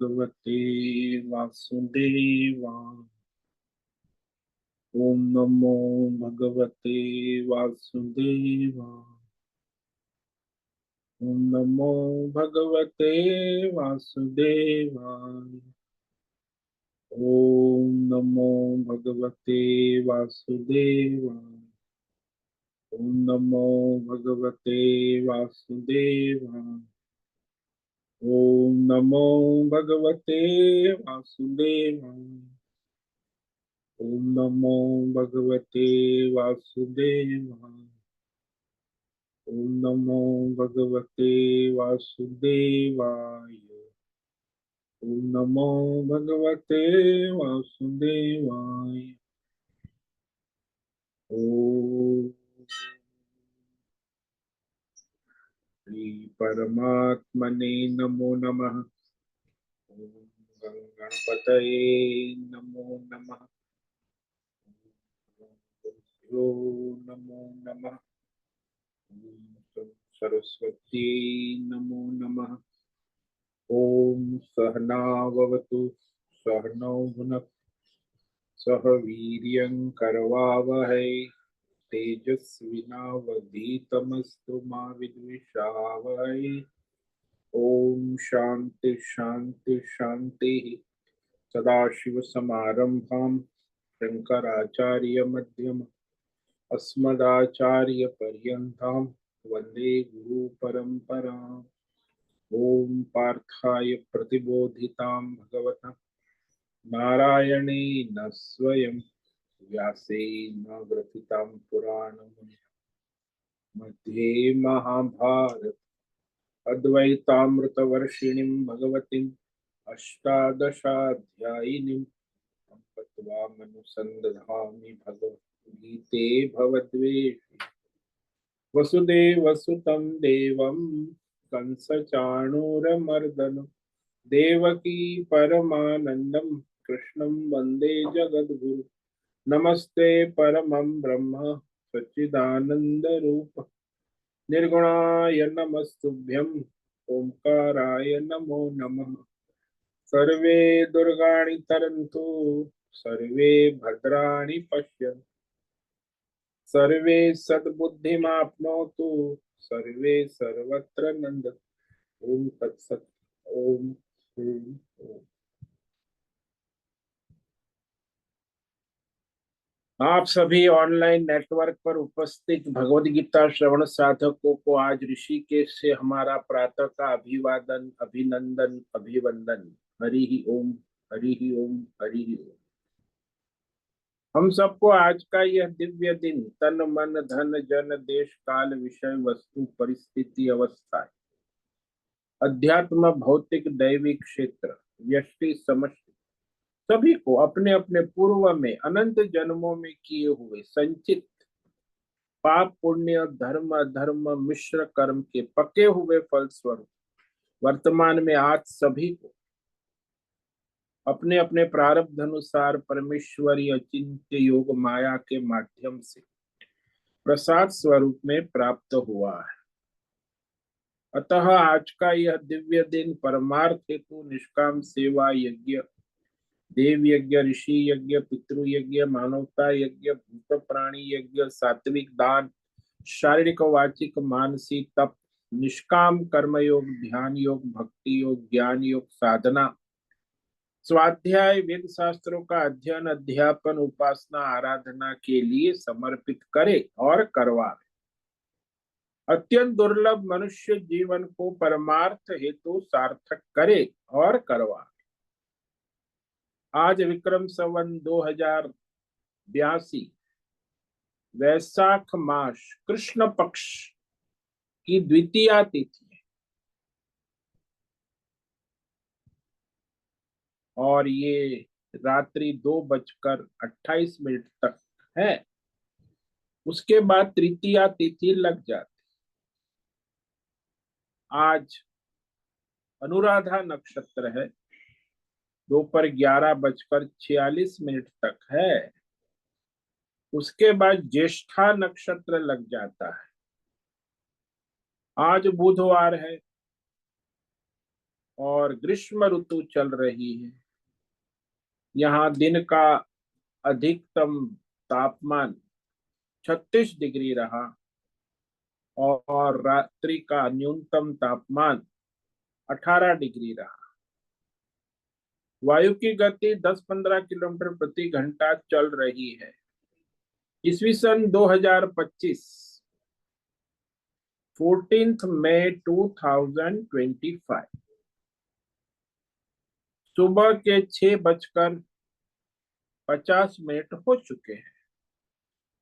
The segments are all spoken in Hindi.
भगवते वासुदेवाय। ओम नमो भगवते वासुदेवाय। ओम नमो भगवते वासुदेवाय। ओम नमो भगवते वासुदेवाय। ओम नमो भगवते वासुदेवाय। ओम नमो भगवते वासुदेवाय। ओम नमो भगवते वासुदेवाय। ओम नमो भगवते वासुदेवाय। ओम नमो भगवते वासुदेवाय। ओम श्री परमात्मने नमो नमः। ओम गणपतये नमो नमः। गुरुभ्यो नमो नमः। ओम सरस्वती नमो नमः। ओम सहनाववतु सहनौ भुनक्तु सह वीर्यं करवावहै तेजस्विनावधीतमस्तु मा विद्विषावहै। ओम शांति शांति शांति। सदाशिवसमारंभां शंकराचार्य मध्यम अस्मदाचार्य पर्यन्तां वंदे गुरु परंपराम्। ओम पार्थाय प्रतिबोधितां भगवता नारायणेन स्वयं व्यासेन ग्रथितां पुराणम् मध्ये महाभारत अद्वैतामृतवर्षिणीं भगवतीम् अष्टादशाध्यायिनीं त्वामनुसन्दधामि भगवद्गीते भवद्वेषे वसुदेवसुतं देवं कंसचाणूरमर्दनं देवकी परमानन्दं कृष्णं वन्दे जगद्गुरु। नमस्ते परमं ब्रह्म सच्चिदानन्दरूप निर्गुणाय नमस्तुभ्यं ओंकाराय नमो नमः। सर्वे दुर्गाणि तरन्तु सर्वे भद्राणि पश्यन्तु सर्वे सद्बुद्धिमाप्नोतु सर्वे सर्वत्र नन्दतु। ओम तत्सत। ओम ओम ओम। आप सभी ऑनलाइन नेटवर्क पर उपस्थित भगवद गीता श्रवण साधकों को आज ऋषिकेश से हमारा प्रातः का अभिवादन अभिनंदन अभिवंदन। हरि ही ओम हरि ही ओम हरि ही ओम। हम सबको आज का यह दिव्य दिन तन मन धन जन देश काल विषय वस्तु परिस्थिति अवस्था अध्यात्म भौतिक दैविक क्षेत्र व्यष्टि समष्टि सभी को अपने अपने पूर्व में अनंत जन्मों में किए हुए संचित पाप पुण्य धर्म अधर्म मिश्र कर्म के पके हुए फल स्वरूप वर्तमान में आज सभी को अपने अपने प्रारब्ध अनुसार परमेश्वरी अचिंत्य योग माया के माध्यम से प्रसाद स्वरूप में प्राप्त हुआ है। अतः आज का यह दिव्य दिन परमार्थ हेतु निष्काम सेवा यज्ञ देव यज्ञ ऋषि यज्ञ पितृ यज्ञ मानवता यज्ञ भूत प्राणी यज्ञ सात्विक दान शारीरिक वाचिक मानसिक तप निष्काम कर्म योग ध्यान योग भक्ति योग ज्ञान योग साधना स्वाध्याय वेद शास्त्रों का अध्ययन अध्यापन उपासना आराधना के लिए समर्पित करे और करवावे। अत्यंत दुर्लभ मनुष्य जीवन को परमार्थ हेतु सार्थक करे और करवावे। आज विक्रम संवत 2082 वैशाख मास कृष्ण पक्ष की द्वितीया तिथि है और ये रात्रि 2:28 तक है। उसके बाद तृतीया तिथि लग जाती। आज अनुराधा नक्षत्र है, दोपहर 11:46 तक है। उसके बाद ज्येष्ठा नक्षत्र लग जाता है। आज बुधवार है, और ग्रीष्म ऋतु चल रही है। यहाँ दिन का अधिकतम तापमान 36 डिग्री रहा और रात्रि का न्यूनतम तापमान 18 डिग्री रहा। वायु की गति 10-15 किलोमीटर प्रति घंटा चल रही है। ईस्वी सन 2025, 14 मई 2025, सुबह के 6:50 हो चुके हैं।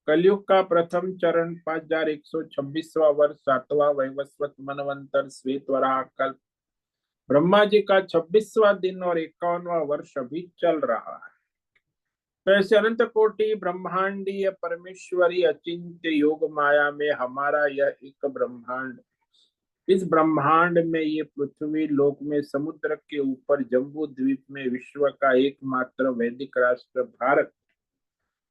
कलयुग का प्रथम चरण 5126वां वर्ष, 7वां वैवस्वत मनवंतर श्वेत वराह कल्प, ब्रह्मा जी का 26वां दिन और 51वां वर्ष अभी चल रहा है। तो ऐसे अनंत कोटि ब्रह्मांडीय परमेश्वरी अचिंत्य योग माया में हमारा यह एक ब्रह्मांड, इस ब्रह्मांड में ये पृथ्वी लोक में समुद्र के ऊपर जम्बू द्वीप में विश्व का एकमात्र वैदिक राष्ट्र भारत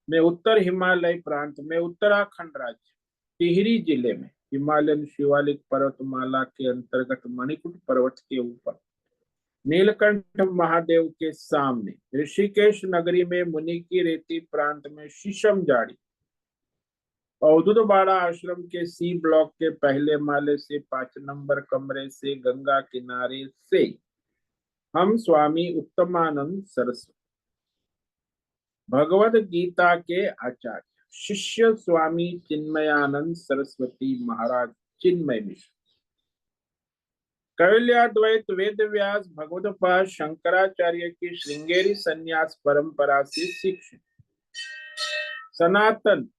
में उत्तर हिमालय प्रांत में उत्तराखंड राज्य टिहरी जिले में हिमालयन शिवालिक पर्वतमाला के अंतर्गत मणिकूट पर्वत के ऊपर नीलकंठ महादेव के सामने ऋषिकेश नगरी में मुनि की रेती प्रांत में शीशम जाड़ी अवधूत बाड़ा आश्रम के सी ब्लॉक के पहले माले से 5 नंबर कमरे से गंगा किनारे से हम स्वामी उत्तमानंद सरस्वती भगवद गीता के आचार्य शिष्य स्वामी चिन्मयानंद सरस्वती महाराज चिन्मय मिश्र कैवल्याद्वैत वेद व्यास भगवदपाद शंकराचार्य की श्रृंगेरी संन्यास परंपरा से शिक्षित सनातन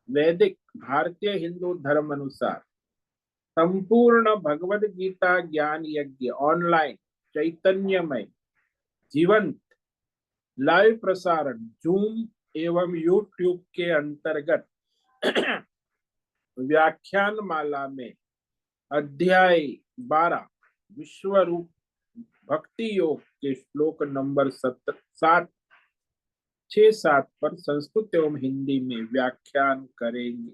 वैदिक भारतीय हिंदू धर्म अनुसार संपूर्ण भगवद गीता ज्ञान यज्ञ ऑनलाइन चैतन्यमय जीवंत लाइव प्रसारण जूम एवं यूट्यूब के अंतर्गत व्याख्यान माला में अध्याय 12 विश्व रूप भक्ति योग के श्लोक नंबर 7 पर संस्कृत एवं हिंदी में व्याख्यान करेंगे।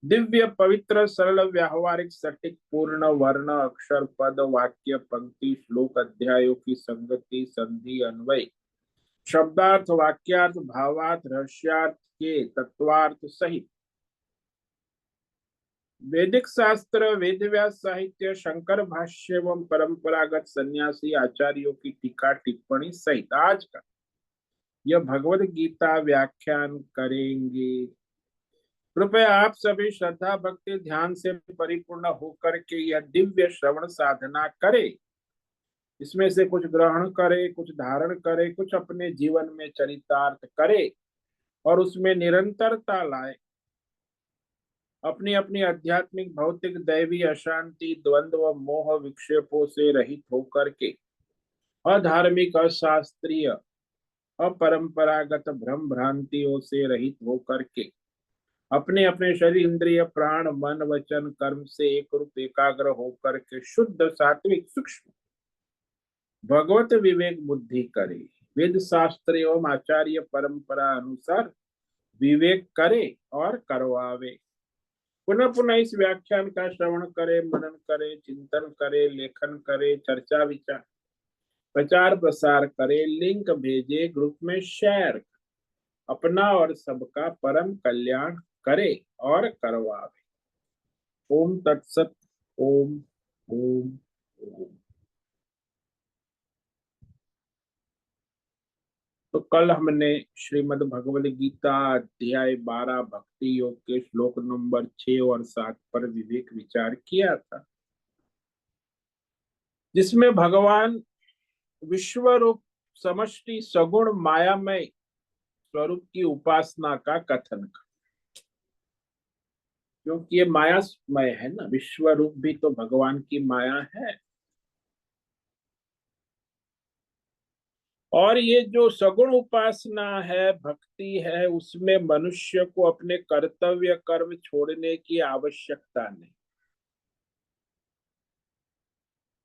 दिव्य पवित्र सरल व्यावहारिक सटीक पूर्ण वर्ण अक्षर पद वाक्य पंक्ति श्लोक अध्यायों की संगति संधि अन्वय शब्दार्थ वाक्यार्थ भावार्थ रहस्यार्थ के तत्वार्थ सहित वैदिक शास्त्र वेद व्यास साहित्य शंकर भाष्य एवं परंपरागत सन्यासी आचार्यों की टीका टिप्पणी सहित आज का यह भगवद गीता व्याख्यान करेंगे। कृपया आप सभी श्रद्धा भक्ति ध्यान से परिपूर्ण होकर के यह दिव्य श्रवण साधना करें। इसमें से कुछ ग्रहण करे, कुछ धारण करे, कुछ अपने जीवन में चरितार्थ करे और उसमें निरंतरता लाए। अपनी अपनी आध्यात्मिक भौतिक दैवी अशांति द्वंद्व मोह विक्षेपों से रहित होकर के अधार्मिक अशास्त्रीय अपरंपरागत भ्रम भ्रांतियों से रहित होकर के अपने अपने शरीर इंद्रिय प्राण मन वचन कर्म से एक रूप एकाग्र होकर के शुद्ध सात्विक सूक्ष्म भगवत विवेक बुद्धि करे। वेद शास्त्र एवं आचार्य परंपरा अनुसार विवेक करे और करवावे। पुनः पुनः इस व्याख्यान का श्रवण करे, मनन करे, चिंतन करे, लेखन करे, चर्चा विचार प्रचार प्रसार करे, लिंक भेजे, ग्रुप में शेयर, अपना और सबका परम कल्याण करे और करवावे। ओम तत्सत। ओम ओम ओम। तो कल हमने श्रीमद् भगवद गीता अध्याय 12 भक्ति योग के श्लोक नंबर 6 और 7 पर विवेक विचार किया था, जिसमें भगवान विश्व रूप समष्टि सगुण मायामय स्वरूप की उपासना का कथन कर, क्योंकि ये मायामय है ना, विश्व रूप भी तो भगवान की माया है। और ये जो सगुण उपासना है, भक्ति है, उसमें मनुष्य को अपने कर्तव्य कर्म छोड़ने की आवश्यकता नहीं।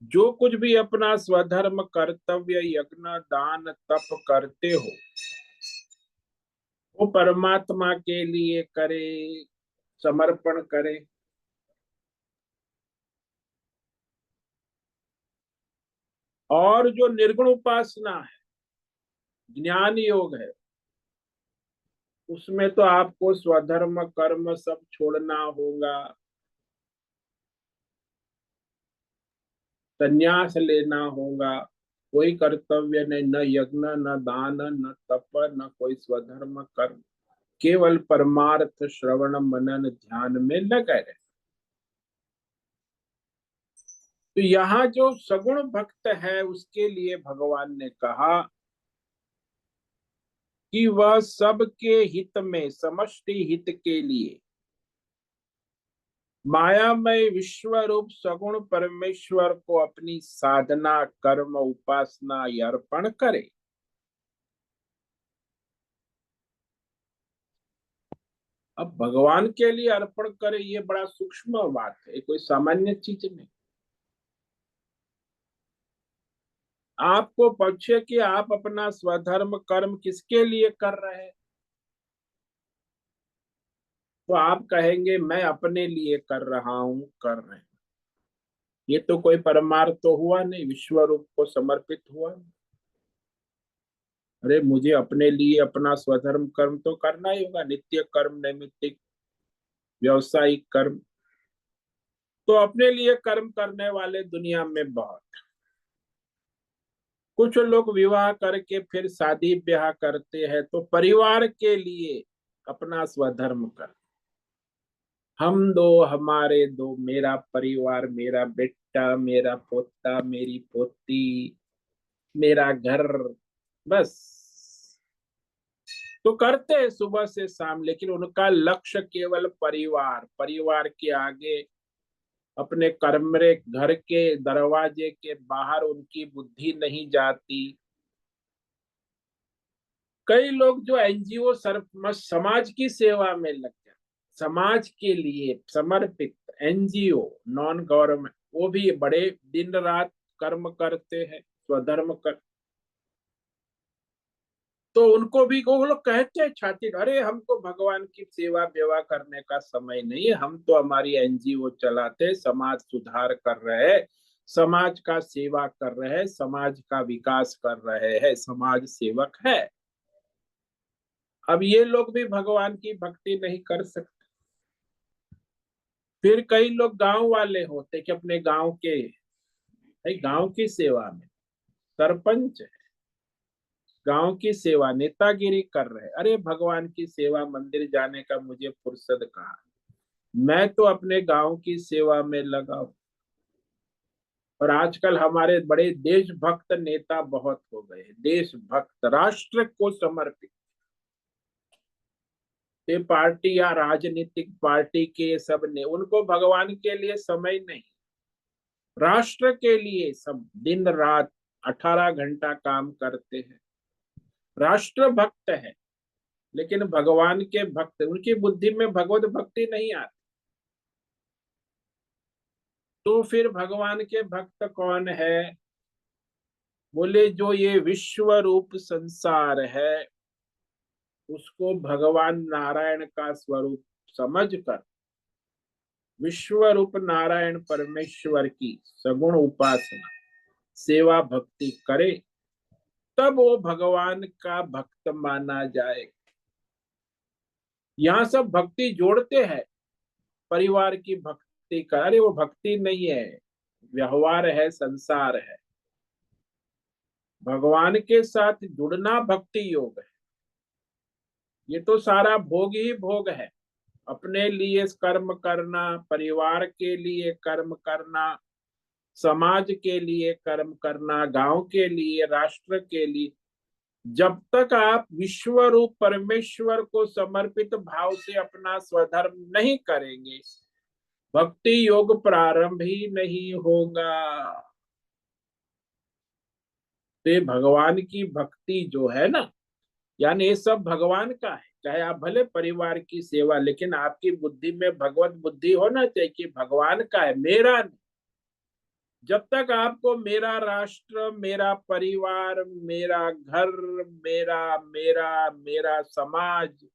जो कुछ भी अपना स्वधर्म कर्तव्य यज्ञ दान तप करते हो वो परमात्मा के लिए करे, समर्पण करे। और जो निर्गुण उपासना है, ज्ञान योग है, उसमें तो आपको स्वधर्म कर्म सब छोड़ना होगा, संन्यास लेना होगा। कोई कर्तव्य नहीं, न यज्ञ न दान न तप न कोई स्वधर्म कर्म, केवल परमार्थ श्रवण मनन ध्यान में लगे रहे। तो यहाँ जो सगुण भक्त है उसके लिए भगवान ने कहा कि वह सबके हित में, समष्टि हित के लिए मायामय विश्व रूप सगुण परमेश्वर को अपनी साधना कर्म उपासना अर्पण करे। अब भगवान के लिए अर्पण करे, ये बड़ा सूक्ष्म बात है, ये कोई सामान्य चीज नहीं। आपको पूछे कि आप अपना स्वधर्म कर्म किसके लिए कर रहे हैं, तो आप कहेंगे मैं अपने लिए कर रहा हूं, कर रहे हैं। ये तो कोई परमार्थ तो हुआ नहीं, विश्व रूप को समर्पित हुआ नहीं। अरे मुझे अपने लिए अपना स्वधर्म कर्म तो करना ही होगा, नित्य कर्म नैमित्तिक व्यवसायिक कर्म। तो अपने लिए कर्म करने वाले दुनिया में बहुत। कुछ लोग विवाह करके फिर शादी ब्याह करते हैं तो परिवार के लिए अपना स्वधर्म कर, हम दो हमारे दो, मेरा परिवार, मेरा बेटा मेरा पोता मेरी पोती, मेरा घर, बस। तो करते हैं सुबह से शाम, लेकिन उनका लक्ष्य केवल परिवार, परिवार के आगे अपने कमरे घर के दरवाजे के बाहर उनकी बुद्धि नहीं जाती। कई लोग जो एनजीओ समाज की सेवा में लग गए, समाज के लिए समर्पित एनजीओ, नॉन गवर्नमेंट, वो भी बड़े दिन रात कर्म करते हैं, स्वधर्म कर। तो उनको भी वो लोग कहते हैं छाती, अरे हमको भगवान की सेवा व्यवा करने का समय नहीं है, हम तो हमारी एनजीओ चलाते, समाज सुधार कर रहे हैं, समाज का सेवा कर रहे हैं, समाज का विकास कर रहे हैं, समाज सेवक है। अब ये लोग भी भगवान की भक्ति नहीं कर सकते। फिर कई लोग गांव वाले होते कि अपने गांव के, भाई गांव की सेवा में सरपंच है, गांव की सेवा नेतागिरी कर रहे, अरे भगवान की सेवा मंदिर जाने का मुझे फुर्सत कहाँ, मैं तो अपने गांव की सेवा में लगा हूं। और आजकल हमारे बड़े देशभक्त नेता बहुत हो गए, देशभक्त राष्ट्र को समर्पित। ये पार्टी या राजनीतिक पार्टी के सब ने, उनको भगवान के लिए समय नहीं, राष्ट्र के लिए सब दिन रात 18 घंटा काम करते हैं, राष्ट्र भक्त है। लेकिन भगवान के भक्त, उनकी बुद्धि में भगवत भक्ति नहीं आती। तो फिर भगवान के भक्त कौन है? बोले जो ये विश्व रूप संसार है उसको भगवान नारायण का स्वरूप समझकर विश्व रूप नारायण परमेश्वर की सगुण उपासना सेवा भक्ति करे, तब वो भगवान का भक्त माना जाए। यहाँ सब भक्ति जोड़ते हैं, परिवार की भक्ति का, अरे वो भक्ति नहीं है, व्यवहार है, संसार है। भगवान के साथ जुड़ना भक्ति योग है। ये तो सारा भोग ही भोग है, अपने लिए कर्म करना, परिवार के लिए कर्म करना, समाज के लिए कर्म करना, गांव के लिए, राष्ट्र के लिए। जब तक आप विश्व रूप परमेश्वर को समर्पित भाव से अपना स्वधर्म नहीं करेंगे, भक्ति योग प्रारंभ ही नहीं होगा। तो भगवान की भक्ति जो है ना, यानी ये सब भगवान का है। चाहे आप भले परिवार की सेवा, लेकिन आपकी बुद्धि में भगवत बुद्धि होना चाहिए कि भगवान का है, मेरा नहीं। जब तक आपको मेरा राष्ट्र, मेरा परिवार, मेरा घर, मेरा मेरा मेरा समाज,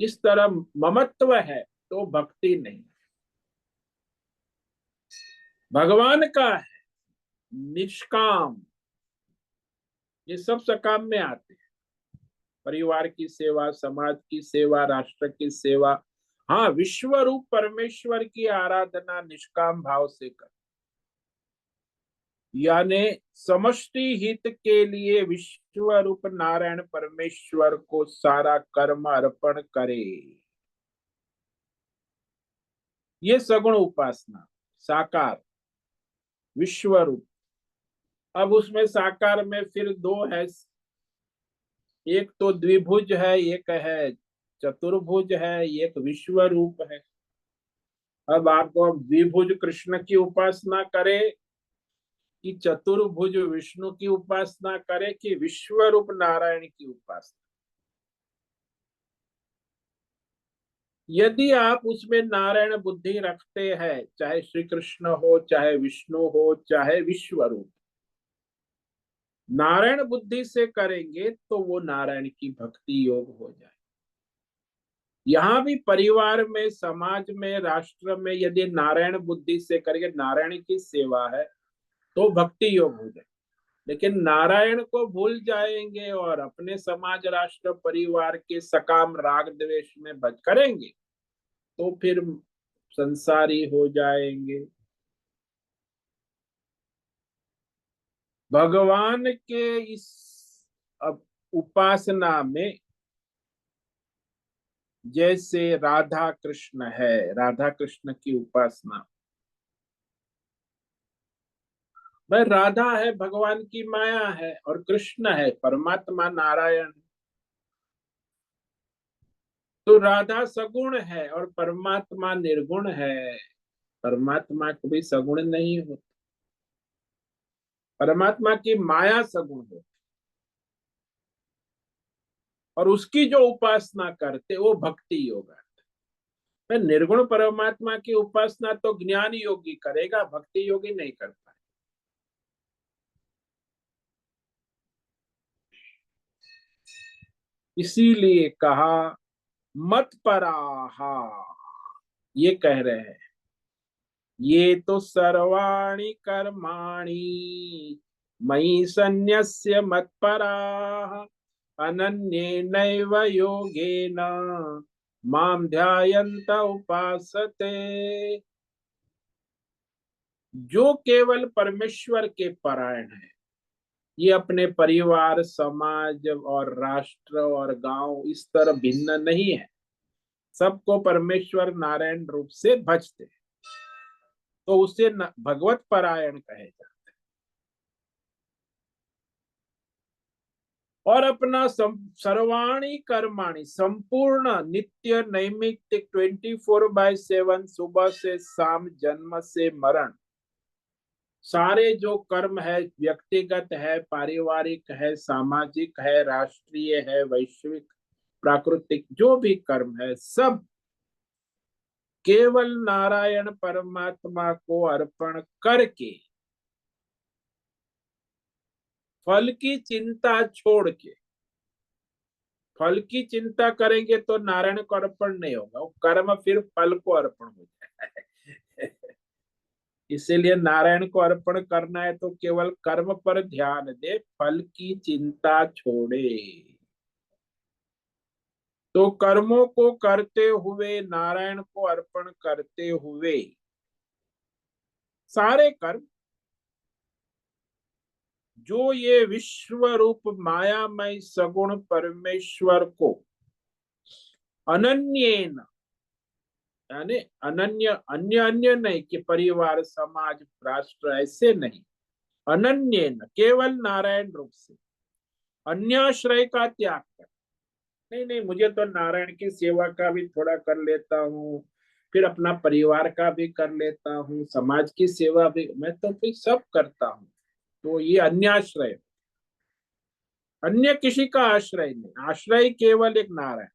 इस तरह ममत्व है, तो भक्ति नहीं। भगवान का है निष्काम, ये सब सकाम में आते हैं। परिवार की सेवा, समाज की सेवा, राष्ट्र की सेवा। हाँ, विश्व रूप परमेश्वर की आराधना निष्काम भाव से कर, यानी समष्टि हित के लिए विश्व रूप नारायण परमेश्वर को सारा कर्म अर्पण करे। ये सगुण उपासना, साकार विश्व रूप। अब उसमें साकार में फिर दो है, एक तो द्विभुज है, एक है चतुर्भुज है, एक विश्व रूप है। अब आपको द्विभुज कृष्ण की उपासना करे कि चतुर्भुज विष्णु की उपासना करे कि विश्व रूप नारायण की उपासना। यदि आप उसमें नारायण बुद्धि रखते हैं, चाहे श्री कृष्ण हो, चाहे विष्णु हो, चाहे विश्व रूप, नारायण बुद्धि से करेंगे तो वो नारायण की भक्ति योग हो जाए। यहाँ भी परिवार में, समाज में, राष्ट्र में यदि नारायण बुद्धि से करेंगे, नारायण की सेवा है, तो भक्ति योग हो जाए। लेकिन नारायण को भूल जाएंगे और अपने समाज, राष्ट्र, परिवार के सकाम राग द्वेष में भज करेंगे तो फिर संसारी हो जाएंगे। भगवान के इस उपासना में जैसे राधा कृष्ण है, राधा कृष्ण की उपासना, भाई राधा है भगवान की माया है और कृष्ण है परमात्मा नारायण। तो राधा सगुण है और परमात्मा निर्गुण है। परमात्मा कभी सगुण नहीं होता, परमात्मा की माया सगुण होती। और उसकी जो उपासना करते वो भक्ति योग है। निर्गुण परमात्मा की उपासना तो ज्ञान योगी करेगा, भक्ति योगी नहीं कर पाए। इसीलिए कहा मत पराहा, ये कह रहे हैं ये तो सर्वाणि कर्माणि मयि सन्न्यस्य मत्पराः अनन्येनैव योगेन माम ध्यायन्त उपासते। जो केवल परमेश्वर के परायण है, ये अपने परिवार, समाज और राष्ट्र और गांव इस तरह भिन्न नहीं है, सबको परमेश्वर नारायण रूप से भजते, तो उसे भगवत परायण कहे जाते। और अपना सर्वाणी कर्माणी, संपूर्ण नित्य नैमित्तिक 24/7, सुबह से शाम, जन्म से मरण, सारे जो कर्म है, व्यक्तिगत है, पारिवारिक है, सामाजिक है, राष्ट्रीय है, वैश्विक, प्राकृतिक, जो भी कर्म है, सब केवल नारायण परमात्मा को अर्पण करके, फल की चिंता छोड़ के, फल की चिंता करेंगे तो नारायण को अर्पण नहीं होगा, वो कर्म फिर फल को अर्पण हो जाए। इसीलिए नारायण को अर्पण करना है तो केवल कर्म पर ध्यान दे, फल की चिंता छोड़े। तो कर्मों को करते हुए, नारायण को अर्पण करते हुए, सारे कर्म जो ये विश्व रूप मायामय सगुण परमेश्वर को अनन्येन, यानी अनन्य, अन्य अन्य नहीं कि परिवार, समाज, राष्ट्र, ऐसे नहीं, अनन्येन केवल नारायण रूप से, अन्याश्रय का त्याग कर। नहीं नहीं, मुझे तो नारायण की सेवा का भी थोड़ा कर लेता हूँ, फिर अपना परिवार का भी कर लेता हूँ, समाज की सेवा भी, मैं तो फिर सब करता हूँ। तो ये अन्याश्रय, अन्य किसी का आश्रय नहीं, आश्रय केवल एक नारायण।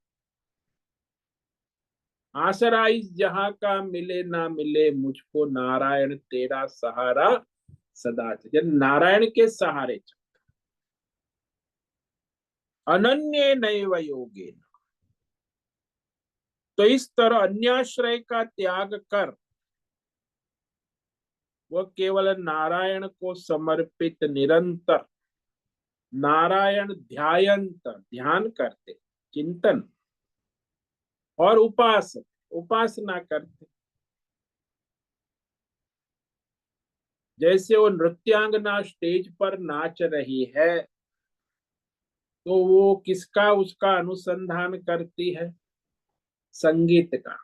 आसरा इस जहां का मिले ना मिले, मुझको नारायण तेरा सहारा सदा। जब नारायण के सहारे चल, अनन्य नैव योगे, तो इस तरह अन्याश्रय का त्याग कर वह केवल नारायण को समर्पित निरंतर नारायण ध्यायंत, ध्यान करते, चिंतन, और उपासक, उपासना करते। जैसे वो नृत्यांगना स्टेज पर नाच रही है, तो वो किसका उसका अनुसंधान करती है? संगीत का।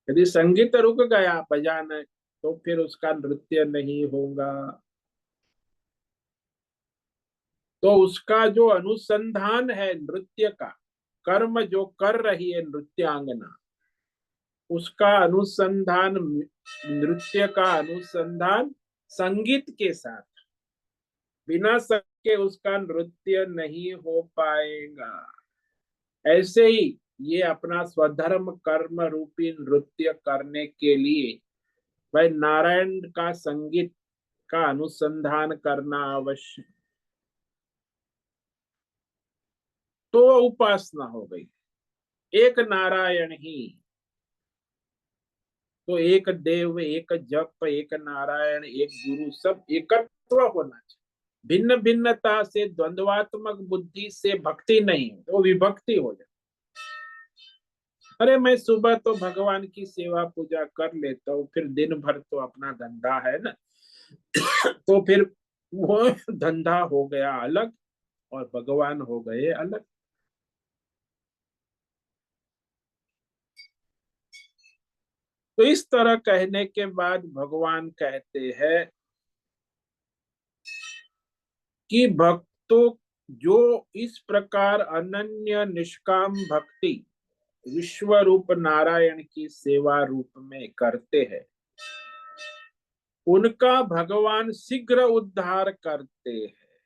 यदि संगीत रुक गया बजाना, तो फिर उसका नृत्य नहीं होगा। तो उसका जो अनुसंधान है नृत्य का, कर्म जो कर रही है नृत्यांगना, उसका अनुसंधान, नृत्य का अनुसंधान संगीत के साथ, बिना संग के उसका नृत्य नहीं हो पाएगा। ऐसे ही ये अपना स्वधर्म कर्म रूपी नृत्य करने के लिए भाई नारायण का संगीत का अनुसंधान करना आवश्यक। तो उपासना हो गई। एक नारायण ही, तो एक देव, एक जप, एक नारायण, एक गुरु, सब एकत्व होना चाहिए। भिन्न भिन्नता से, द्वंद्वात्मक बुद्धि से भक्ति नहीं, तो विभक्ति हो जाए। अरे मैं सुबह तो भगवान की सेवा पूजा कर लेता हूँ, फिर दिन भर तो अपना धंधा है ना, तो फिर वो धंधा हो गया अलग और भगवान हो गए अलग। तो इस तरह कहने के बाद भगवान कहते हैं कि भक्तों जो इस प्रकार अनन्य निष्काम भक्ति विश्व रूप नारायण की सेवा रूप में करते हैं, उनका भगवान शीघ्र उद्धार करते हैं।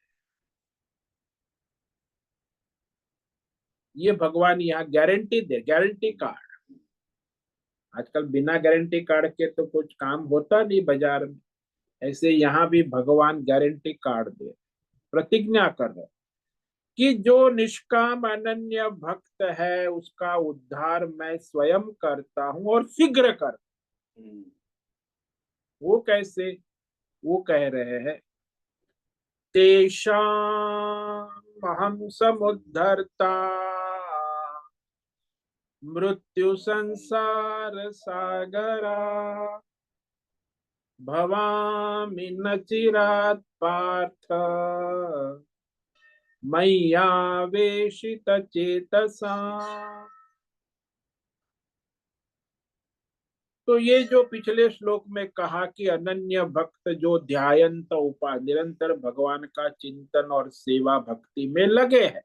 ये भगवान यहाँ गारंटी दे, गारंटी कार्ड। आजकल बिना गारंटी कार्ड के तो कुछ काम होता नहीं बाजार में। ऐसे यहाँ भी भगवान गारंटी कार्ड दे, प्रतिज्ञा कर रहे कि जो निष्काम अनन्य भक्त है उसका उद्धार मैं स्वयं करता हूं और शीघ्र कर। वो कैसे? वो कह रहे हैं, तेषाम् अहं समुद्धर्ता मृत्यु संसार सागरा भवामि न चिरात् पार्थ मय्यावेशित चेतसा। तो ये जो पिछले श्लोक में कहा कि अनन्य भक्त जो ध्यायंत उपा निरंतर भगवान का चिंतन और सेवा भक्ति में लगे हैं,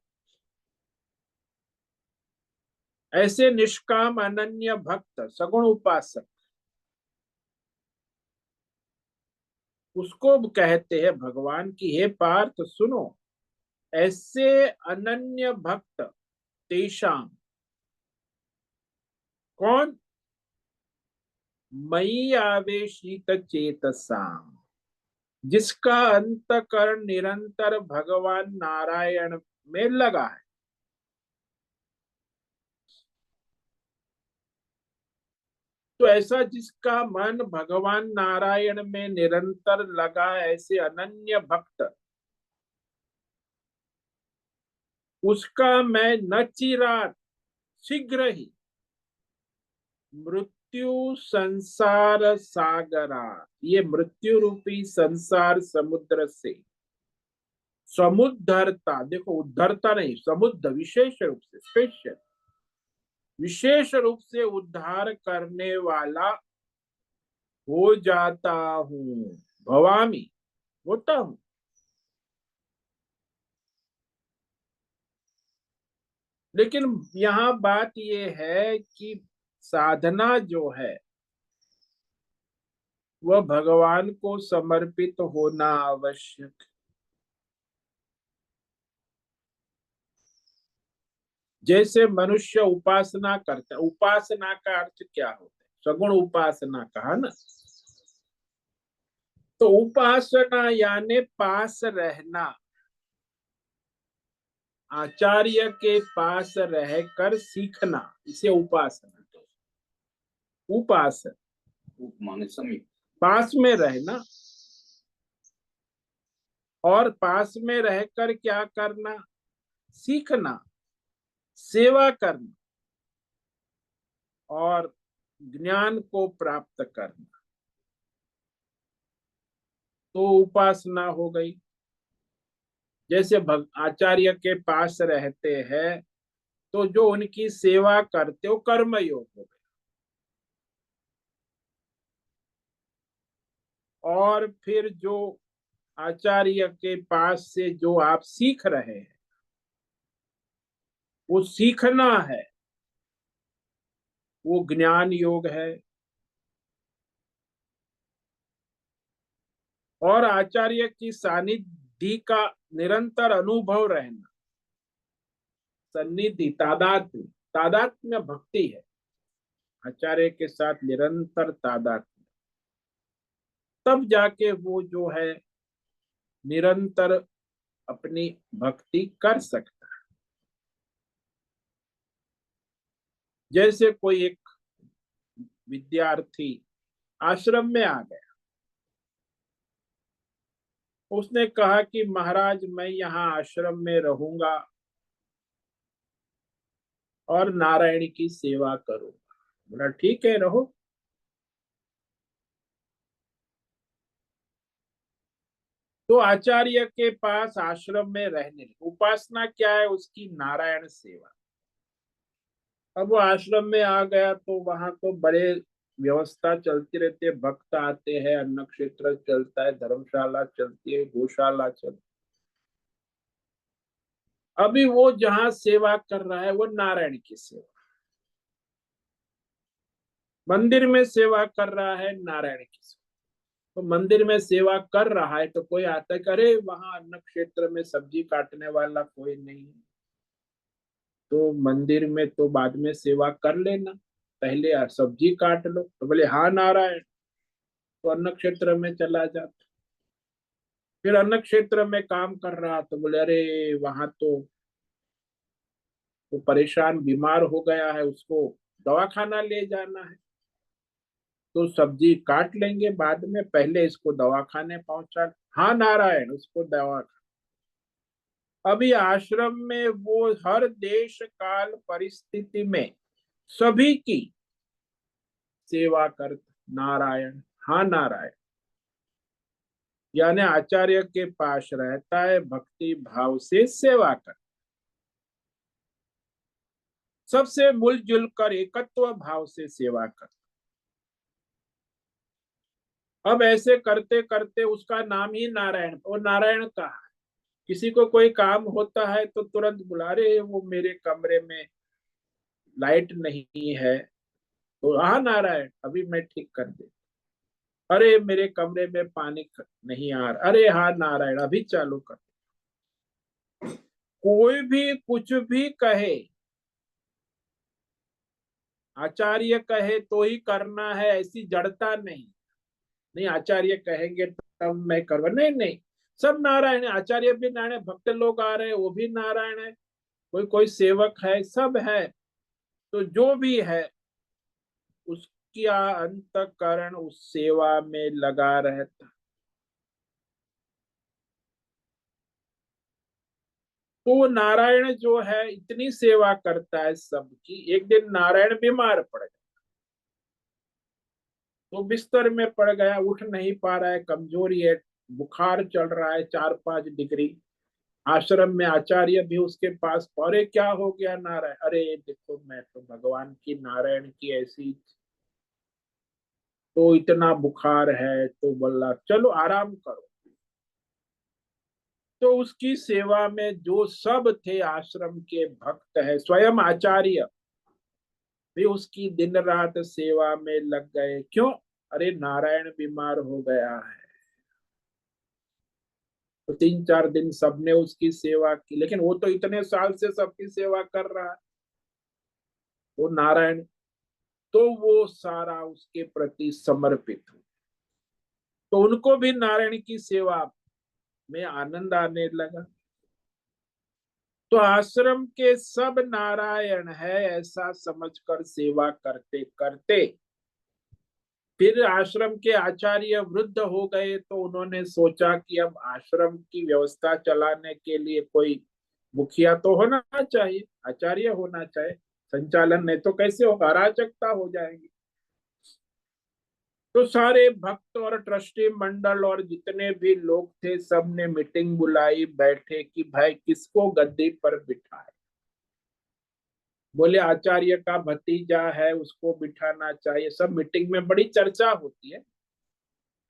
ऐसे निष्काम अनन्य भक्त सगुण उपासक, उसको कहते हैं भगवान की हे पार्थ सुनो, ऐसे अनन्य भक्त, तेषाम, कौन? मयि आवेशित चेतसाम, जिसका अंतकरण निरंतर भगवान नारायण में लगा है। तो ऐसा जिसका मन भगवान नारायण में निरंतर लगा है, ऐसे अनन्य भक्त, उसका मैं न चिरात, शीघ्र ही, मृत्यु संसार सागरा, ये मृत्यु रूपी संसार समुद्र से समुद्धरता, देखो उद्धरता नहीं, समुद्र, विशेष रूप से, स्पेशल, विशेष रूप से उद्धार करने वाला हो जाता हूं। भवामी, होता हूं। लेकिन यहाँ बात ये है कि साधना जो है वह भगवान को समर्पित होना आवश्यक। जैसे मनुष्य उपासना करता है, उपासना का अर्थ क्या होता है? सगुण उपासना कहा ना। तो उपासना यानी पास रहना, आचार्य के पास रहकर सीखना, इसे उपासना। उपास, माने समीप, पास में रहना, और पास में रहकर क्या करना, सीखना, सेवा करना और ज्ञान को प्राप्त करना, तो उपासना हो गई। जैसे आचार्य के पास रहते हैं तो जो उनकी सेवा करते हो कर्म योग हो गया। और फिर जो आचार्य के पास से जो आप सीख रहे हैं वो सीखना है, वो ज्ञान योग है। और आचार्य की सानिधि का निरंतर अनुभव रहना, सन्निधि, तादात्म्य, तादात्म्य भक्ति है, आचार्य के साथ निरंतर तादात्म्य, तब जाके वो जो है निरंतर अपनी भक्ति कर सकता है। जैसे कोई एक विद्यार्थी आश्रम में आ गया, उसने कहा कि महाराज मैं यहाँ आश्रम में रहूंगा और नारायण की सेवा करूंगा। बोला ठीक है रहो। तो आचार्य के पास आश्रम में रहने लगे। उपासना क्या है उसकी, नारायण सेवा। अब वो आश्रम में आ गया तो वहां तो बड़े व्यवस्था चलती रहती है, भक्त आते हैं, अन्न क्षेत्र चलता है, धर्मशाला चलती है, गौशाला चलती है। अभी वो जहाँ सेवा कर रहा है वो नारायण की सेवा, मंदिर में सेवा कर रहा है नारायण की सेवा। तो मंदिर में सेवा कर रहा है तो कोई आता है, अरे वहां अन्न क्षेत्र में सब्जी काटने वाला कोई नहीं है, तो मंदिर में तो बाद में सेवा कर लेना, पहले सब्जी काट लो। तो बोले हाँ नारायण। तो अन्न क्षेत्र में चला जाता, फिर अन्न क्षेत्र में काम कर रहा तो बोले अरे वहां तो वो परेशान बीमार हो गया है, उसको दवाखाना ले जाना है, तो सब्जी काट लेंगे बाद में, पहले इसको दवाखाने पहुंचा। हाँ नारायण, उसको दवा। अभी आश्रम में वो हर देश काल परिस्थिति में सभी की सेवा कर, नारायण, हाँ नारायण। यानी आचार्य के पास रहता है, भक्ति भाव से सेवा कर, सबसे मिलजुल कर एकत्व भाव से सेवा कर। अब ऐसे करते करते उसका नाम ही नारायण, वो नारायण कहा है। किसी को कोई काम होता है तो तुरंत बुला रहे, वो मेरे कमरे में लाइट नहीं है, तो हाँ नारायण अभी मैं ठीक कर दे। अरे मेरे कमरे में पानी नहीं आ रहा, अरे हाँ नारायण अभी चालू कर। कोई भी कुछ भी कहे, आचार्य कहे तो ही करना है, ऐसी जड़ता नहीं। नहीं आचार्य कहेंगे तब मैं करवा, नहीं नहीं, सब नारायण है, आचार्य भी नारायण, भक्त लोग आ रहे हैं वो भी नारायण है, कोई कोई सेवक है, सब है। तो जो भी है उसकी अंतकरण उस सेवा में लगा रहता। तो वो नारायण जो है इतनी सेवा करता है सबकी। एक दिन नारायण बीमार पड़ गया, तो बिस्तर में पड़ गया, उठ नहीं पा रहा है, कमजोरी है, बुखार चल रहा है 4-5 डिग्री। आश्रम में आचार्य भी उसके पास, अरे क्या हो गया नारायण, अरे देखो मैं तो भगवान की, नारायण की ऐसी, तो इतना बुखार है, तो बोला चलो आराम करो। तो उसकी सेवा में जो सब थे आश्रम के भक्त है, स्वयं आचार्य भी उसकी दिन रात सेवा में लग गए। क्यों, अरे नारायण बीमार हो गया है। तो 3-4 दिन सबने उसकी सेवा की, लेकिन वो तो इतने साल से सबकी सेवा कर रहा है, वो नारायण, तो वो सारा उसके प्रति समर्पित हो, तो उनको भी नारायण की सेवा में आनंद आने लगा। तो आश्रम के सब नारायण है ऐसा समझकर सेवा करते करते फिर आश्रम के आचार्य वृद्ध हो गए, तो उन्होंने सोचा कि अब आश्रम की व्यवस्था चलाने के लिए कोई मुखिया तो होना चाहिए, आचार्य होना चाहिए। संचालन नहीं तो कैसे होगा, अराजकता हो जाएगी। तो सारे भक्त और ट्रस्टी मंडल और जितने भी लोग थे, सबने मीटिंग बुलाई, बैठे कि भाई किसको गद्दी पर बिठाए। बोले आचार्य का भतीजा है, उसको बिठाना चाहिए। सब मीटिंग में बड़ी चर्चा होती है।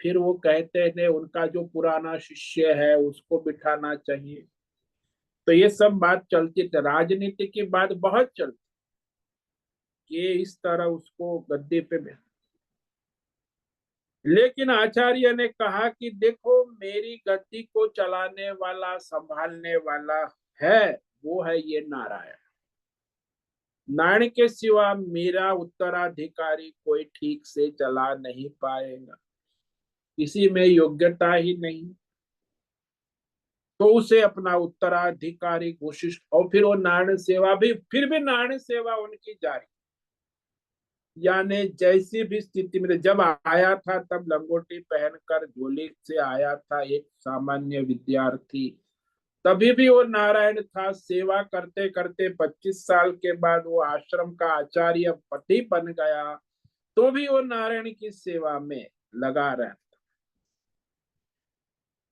फिर वो कहते हैं उनका जो पुराना शिष्य है उसको बिठाना चाहिए। तो ये सब बात चलती थी, राजनीति की बात बहुत चलती, कि इस तरह उसको गद्दी पे लेकिन आचार्य ने कहा कि देखो, मेरी गद्दी को चलाने वाला, संभालने वाला है, वो है ये नारायण। नारायण के सिवा मेरा उत्तराधिकारी कोई ठीक से चला नहीं पाएगा, किसी में योग्यता ही नहीं। तो उसे अपना उत्तराधिकारी घोषित, और फिर वो नारायण सेवा भी, फिर भी नारायण सेवा उनकी जारी। यानी जैसी भी स्थिति में, जब आया था तब लंगोटी पहनकर झोली से आया था, एक सामान्य विद्यार्थी। तभी भी वो नारायण था। सेवा करते करते 25 साल के बाद वो आश्रम का आचार्य पति बन गया, तो भी वो नारायण की सेवा में लगा रहा।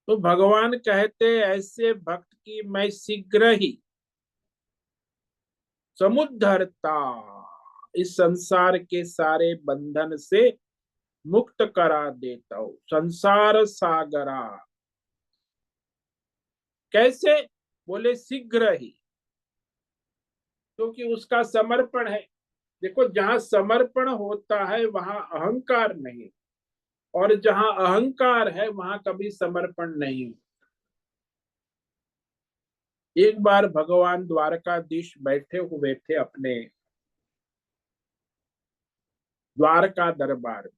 तो भगवान कहते, ऐसे भक्त की मैं शीघ्र ही समुद्धरता, इस संसार के सारे बंधन से मुक्त करा देता हूं। संसार सागरा कैसे? बोले शीघ्र ही, क्योंकि उसका समर्पण है। देखो, जहां समर्पण होता है वहां अहंकार नहीं, और जहां अहंकार है वहां कभी समर्पण नहीं। एक बार भगवान द्वारकाधीश बैठे हुए थे अपने द्वारका दरबार में।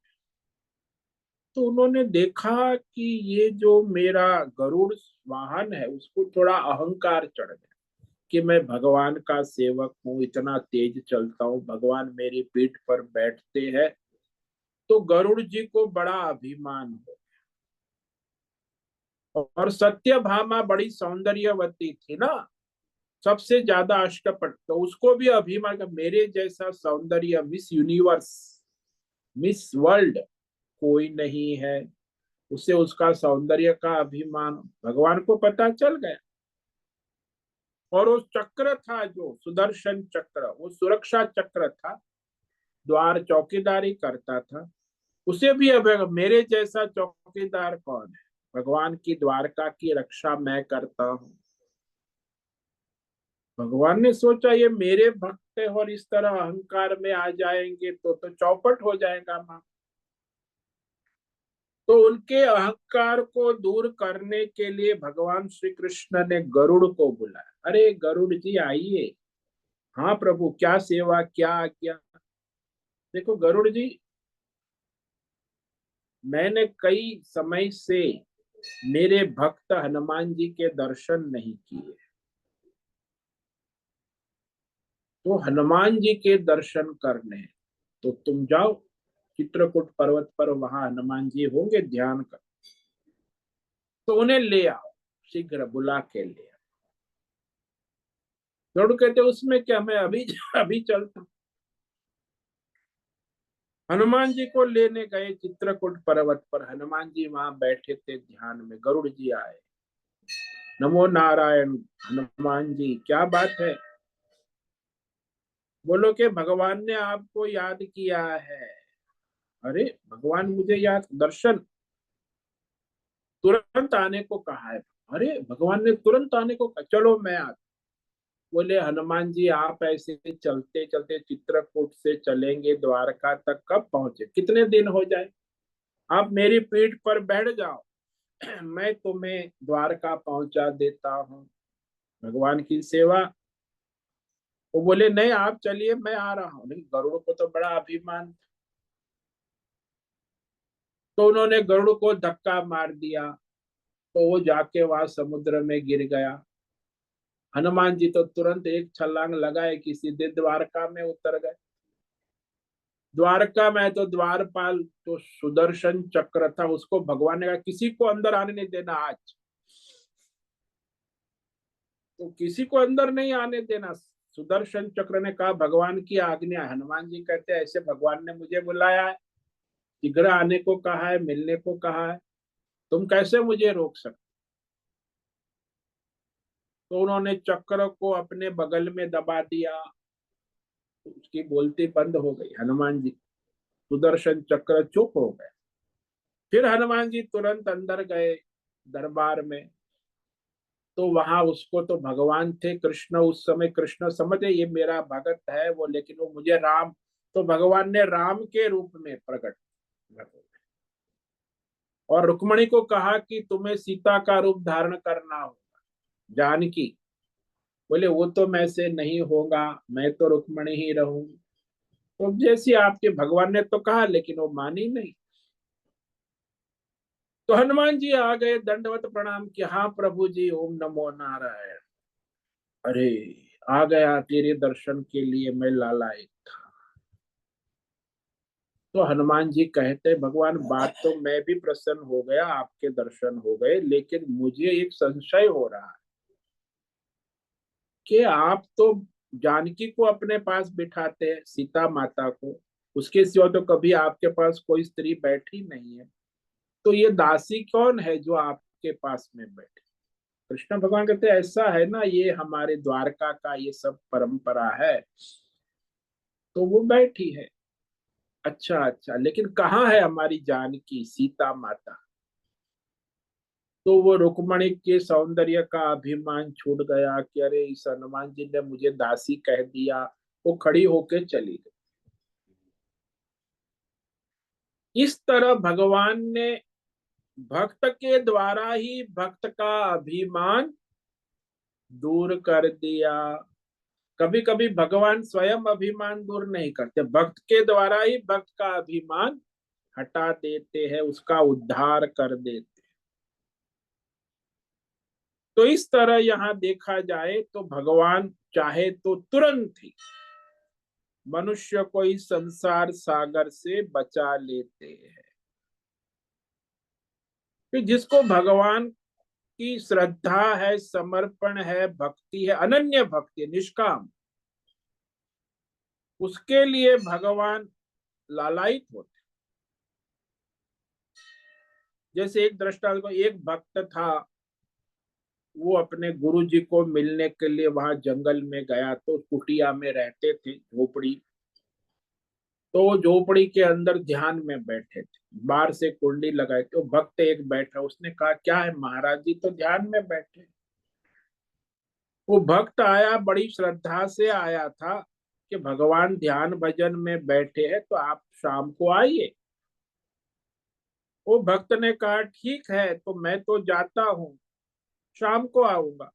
तो उन्होंने देखा कि ये जो मेरा गरुड़ वाहन है, उसको थोड़ा अहंकार चढ़ गया कि मैं भगवान का सेवक हूँ, इतना तेज चलता हूँ, भगवान मेरी पीठ पर बैठते हैं। तो गरुड़ जी को बड़ा अभिमान हो। और सत्यभामा बड़ी सौंदर्यवती थी ना, सबसे ज्यादा अष्टपट, तो उसको भी अभिमान का, मेरे जैसा सौंदर्य मिस यूनिवर्स, मिस वर्ल्ड कोई नहीं है। उसे उसका सौंदर्य का अभिमान भगवान को पता चल गया। और वो चक्र था जो सुदर्शन चक्र, वो सुरक्षा चक्र था, द्वार चौकीदारी करता था। उसे भी अब मेरे जैसा चौकीदार कौन है, भगवान की द्वारका की रक्षा मैं करता हूँ। भगवान ने सोचा ये मेरे भक्त है, और इस तरह अहंकार में आ जाएंगे तो चौपट हो जाएगा मां। तो उनके अहंकार को दूर करने के लिए भगवान श्री कृष्ण ने गरुड़ को बुलाया। अरे गरुड़ जी आइए। हाँ प्रभु, क्या सेवा, क्या आज्ञा। देखो गरुड़ जी, मैंने कई समय से मेरे भक्त हनुमान जी के दर्शन नहीं किए, तो हनुमान जी के दर्शन करने, तो तुम जाओ चित्रकूट पर्वत पर, वहां हनुमान जी होंगे, ध्यान कर। तो उन्हें ले आओ, शीघ्र बुला के ले आओ। गरुड़ कहते उसमें क्या, मैं अभी अभी चलता। हनुमान जी को लेने गए चित्रकूट पर्वत पर। हनुमान जी वहां बैठे थे ध्यान में। गरुड़ जी आए, नमो नारायण। हनुमान जी, क्या बात है? बोलो कि भगवान ने आपको याद किया है। अरे भगवान मुझे याद, दर्शन तुरंत आने को कहा है। अरे भगवान ने तुरंत आने को कहा, चलो मैं आता। बोले हनुमान जी, आप ऐसे चलते चलते चित्रकूट से चलेंगे द्वारका तक, कब पहुंचे, कितने दिन हो जाए। आप मेरी पीठ पर बैठ जाओ, मैं तुम्हें द्वारका पहुंचा देता हूँ। भगवान की सेवा। वो बोले नहीं, आप चलिए, मैं आ रहा हूँ। नहीं, गरुड़ को तो बड़ा अभिमान। तो उन्होंने गरुड़ को धक्का मार दिया, तो वो जाके वहां समुद्र में गिर गया। हनुमान जी तो तुरंत एक छलांग लगाए कि सीधे द्वारका में उतर गए। द्वारका में तो द्वारपाल तो सुदर्शन चक्र था, उसको भगवान ने कहा किसी को अंदर आने नहीं देना आज, तो किसी को अंदर नहीं आने देना। सुदर्शन चक्र ने कहा भगवान की आज्ञा। हनुमान जी कहते हैं ऐसे भगवान ने मुझे बुलाया है, शीघ्र आने को कहा है, मिलने को कहा है, तुम कैसे मुझे रोक सकते। तो उन्होंने चक्र को अपने बगल में दबा दिया, तो उसकी बोलती बंद हो गई। हनुमान जी, सुदर्शन चक्र चुप हो गए। फिर हनुमान जी तुरंत अंदर गए दरबार में, तो वहां उसको तो भगवान थे कृष्ण, उस समय कृष्ण समझे ये मेरा भगत है वो, लेकिन वो मुझे राम, तो भगवान ने राम के रूप में प्रकट और रुक्मणी को कहा कि तुम्हें सीता का रूप धारण करना होगा। जानकी बोले वो तो मैं से नहीं होगा, मैं तो रुक्मणी ही रहूं। तो जैसी आपके भगवान ने तो कहा, लेकिन वो मानी नहीं। तो हनुमान जी आ गए, दंडवत प्रणाम किया, हाँ प्रभु जी, ओम नमो नारायण। अरे आ गया तेरे दर्शन के लिए, मैं लालायित था। तो हनुमान जी कहते भगवान बात तो मैं भी प्रसन्न हो गया, आपके दर्शन हो गए, लेकिन मुझे एक संशय हो रहा है कि आप तो जानकी को अपने पास बिठाते हैं, सीता माता को, उसके सिवा तो कभी आपके पास कोई स्त्री बैठी नहीं है, तो ये दासी कौन है जो आपके पास में बैठे। कृष्ण भगवान कहते हैं ऐसा है ना, ये हमारे द्वारका का ये सब परंपरा है, तो वो बैठी है। अच्छा अच्छा, लेकिन कहाँ है हमारी जानकी सीता माता। तो वो रुक्मणी के सौंदर्य का अभिमान छूट गया कि अरे इस हनुमान जी ने मुझे दासी कह दिया। वो खड़ी होके चली गई। इस तरह भगवान ने भक्त के द्वारा ही भक्त का अभिमान दूर कर दिया। कभी कभी भगवान स्वयं अभिमान दूर नहीं करते, भक्त के द्वारा ही भक्त का अभिमान हटा देते हैं, उसका उद्धार कर देते। तो इस तरह यहाँ देखा जाए तो भगवान चाहे तो तुरंत ही मनुष्य को इस संसार सागर से बचा लेते हैं। कि जिसको भगवान की श्रद्धा है, समर्पण है, भक्ति है, अनन्य भक्ति, निष्काम, उसके लिए भगवान लालायित होते। जैसे एक दृष्टांत को, एक भक्त था, वो अपने गुरु जी को मिलने के लिए वहां जंगल में गया, तो कुटिया में रहते थे, झोपड़ी। तो झोपड़ी के अंदर ध्यान में बैठे थे, बाहर से कुंडी लगाए, तो भक्त एक बैठा, उसने कहा क्या है महाराज जी तो ध्यान में बैठे। वो भक्त आया, बड़ी श्रद्धा से आया था कि भगवान ध्यान भजन में बैठे हैं, तो आप शाम को आइए। वो भक्त ने कहा ठीक है, तो मैं तो जाता हूँ, शाम को आऊंगा।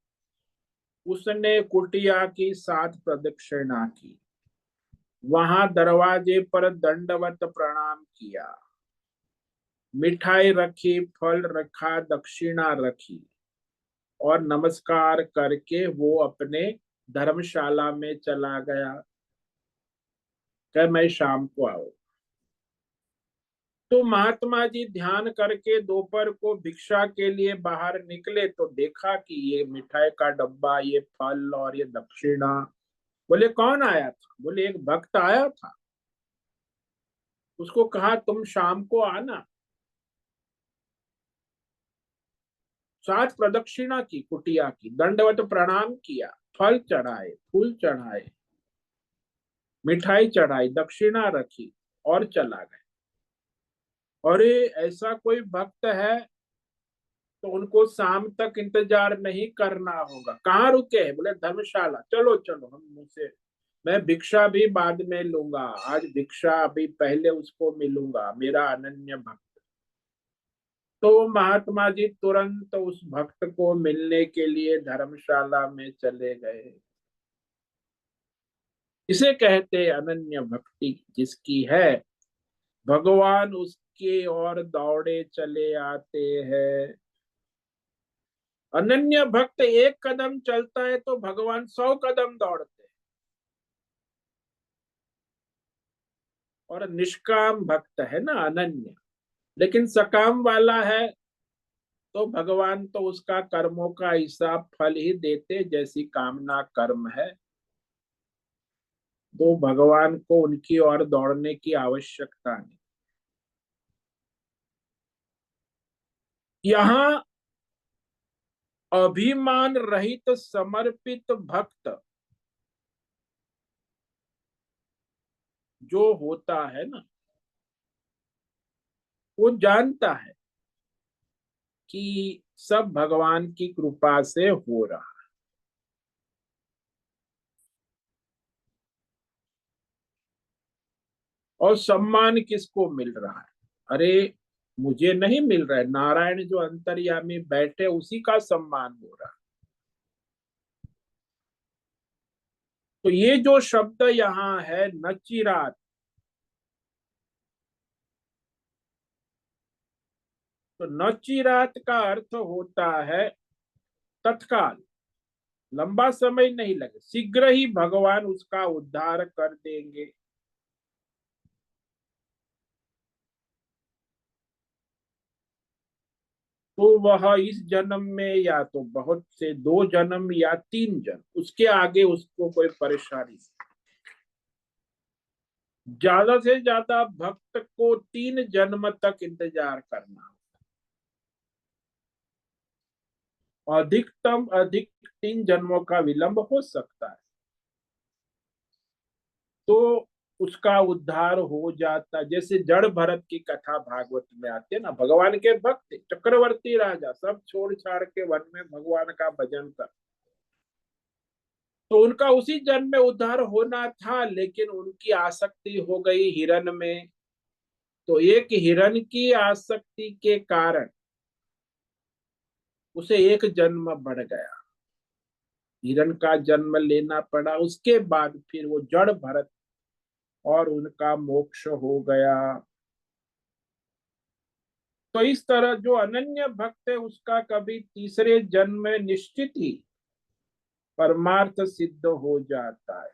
उसने कुटिया की 7 प्रदक्षिणा की, वहां दरवाजे पर दंडवत प्रणाम किया, मिठाई रखी, फल रखा, दक्षिणा रखी, और नमस्कार करके वो अपने धर्मशाला में चला गया कि मैं शाम को आऊं। तो महात्मा जी ध्यान करके दोपहर को भिक्षा के लिए बाहर निकले, तो देखा कि ये मिठाई का डब्बा, ये फल और ये दक्षिणा। बोले कौन आया था? बोले एक भक्त आया था, उसको कहा तुम शाम को आना। 7 प्रदक्षिणा की कुटिया की, दंडवत प्रणाम किया, फल चढ़ाए, फूल चढ़ाए, मिठाई चढ़ाई, दक्षिणा रखी, और चला गया। अरे ऐसा कोई भक्त है तो उनको शाम तक इंतजार नहीं करना होगा। कहाँ रुके हैं? बोले धर्मशाला, चलो चलो हम मुझसे, मैं भिक्षा भी बाद में लूंगा, आज भिक्षा अभी पहले उसको मिलूंगा, मेरा अनन्य भक्त। तो महात्मा जी तुरंत उस भक्त को मिलने के लिए धर्मशाला में चले गए। इसे कहते अनन्य भक्ति जिसकी है, भगवान उसके ओर दौड़े चले आते हैं। अनन्य भक्त एक कदम चलता है तो भगवान 100 कदम दौड़ते हैं। और निष्काम भक्त है ना, अनन्य। लेकिन सकाम वाला है तो भगवान तो उसका कर्मों का हिसाब फल ही देते, जैसी कामना कर्म है। तो भगवान को उनकी ओर दौड़ने की आवश्यकता नहीं। यहाँ अभिमान रहित समर्पित भक्त जो होता है ना, वो जानता है कि सब भगवान की कृपा से हो रहा। और सम्मान किसको मिल रहा है? अरे, मुझे नहीं मिल रहा है, नारायण जो अंतर्यामी बैठे उसी का सम्मान हो रहा। तो ये जो शब्द यहाँ है नचिरात, तो नचिरात का अर्थ होता है तत्काल, लंबा समय नहीं लगे, शीघ्र ही भगवान उसका उद्धार कर देंगे। तो वह इस जन्म में या तो बहुत से 2 जन्म या 3 जन्म, उसके आगे उसको कोई परेशानी नहीं। ज्यादा से ज्यादा भक्त को 3 जन्म तक इंतजार करना, अधिकतम अधिक 3 जन्मों का विलंब हो सकता है। तो उसका उद्धार हो जाता। जैसे जड़ भरत की कथा भागवत में आती है ना, भगवान के भक्त चक्रवर्ती राजा सब छोड़ छाड़ के वन में भगवान का भजन कर, तो उनका उसी जन्म में उद्धार होना था, लेकिन उनकी आसक्ति हो गई हिरण में। तो एक हिरण की आसक्ति के कारण उसे एक जन्म बढ़ गया, हिरण का जन्म लेना पड़ा। उसके बाद फिर वो जड़ भरत और उनका मोक्ष हो गया। तो इस तरह जो अनन्य भक्त है उसका कभी तीसरे जन्म में निश्चित ही परमार्थ सिद्ध हो जाता है।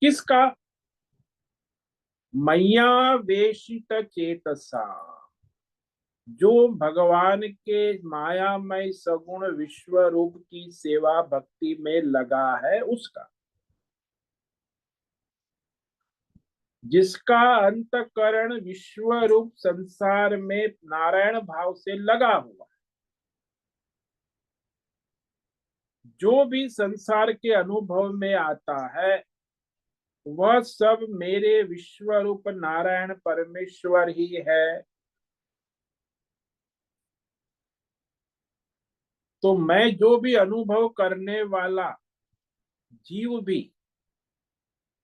किसका? मैया वेशित चेतसा, जो भगवान के मायामय सगुण विश्व रूप की सेवा भक्ति में लगा है उसका, जिसका अंतकरण विश्व रूप संसार में नारायण भाव से लगा हुआ। जो भी संसार के अनुभव में आता है वह सब मेरे विश्व रूप नारायण परमेश्वर ही है। तो मैं जो भी अनुभव करने वाला जीव भी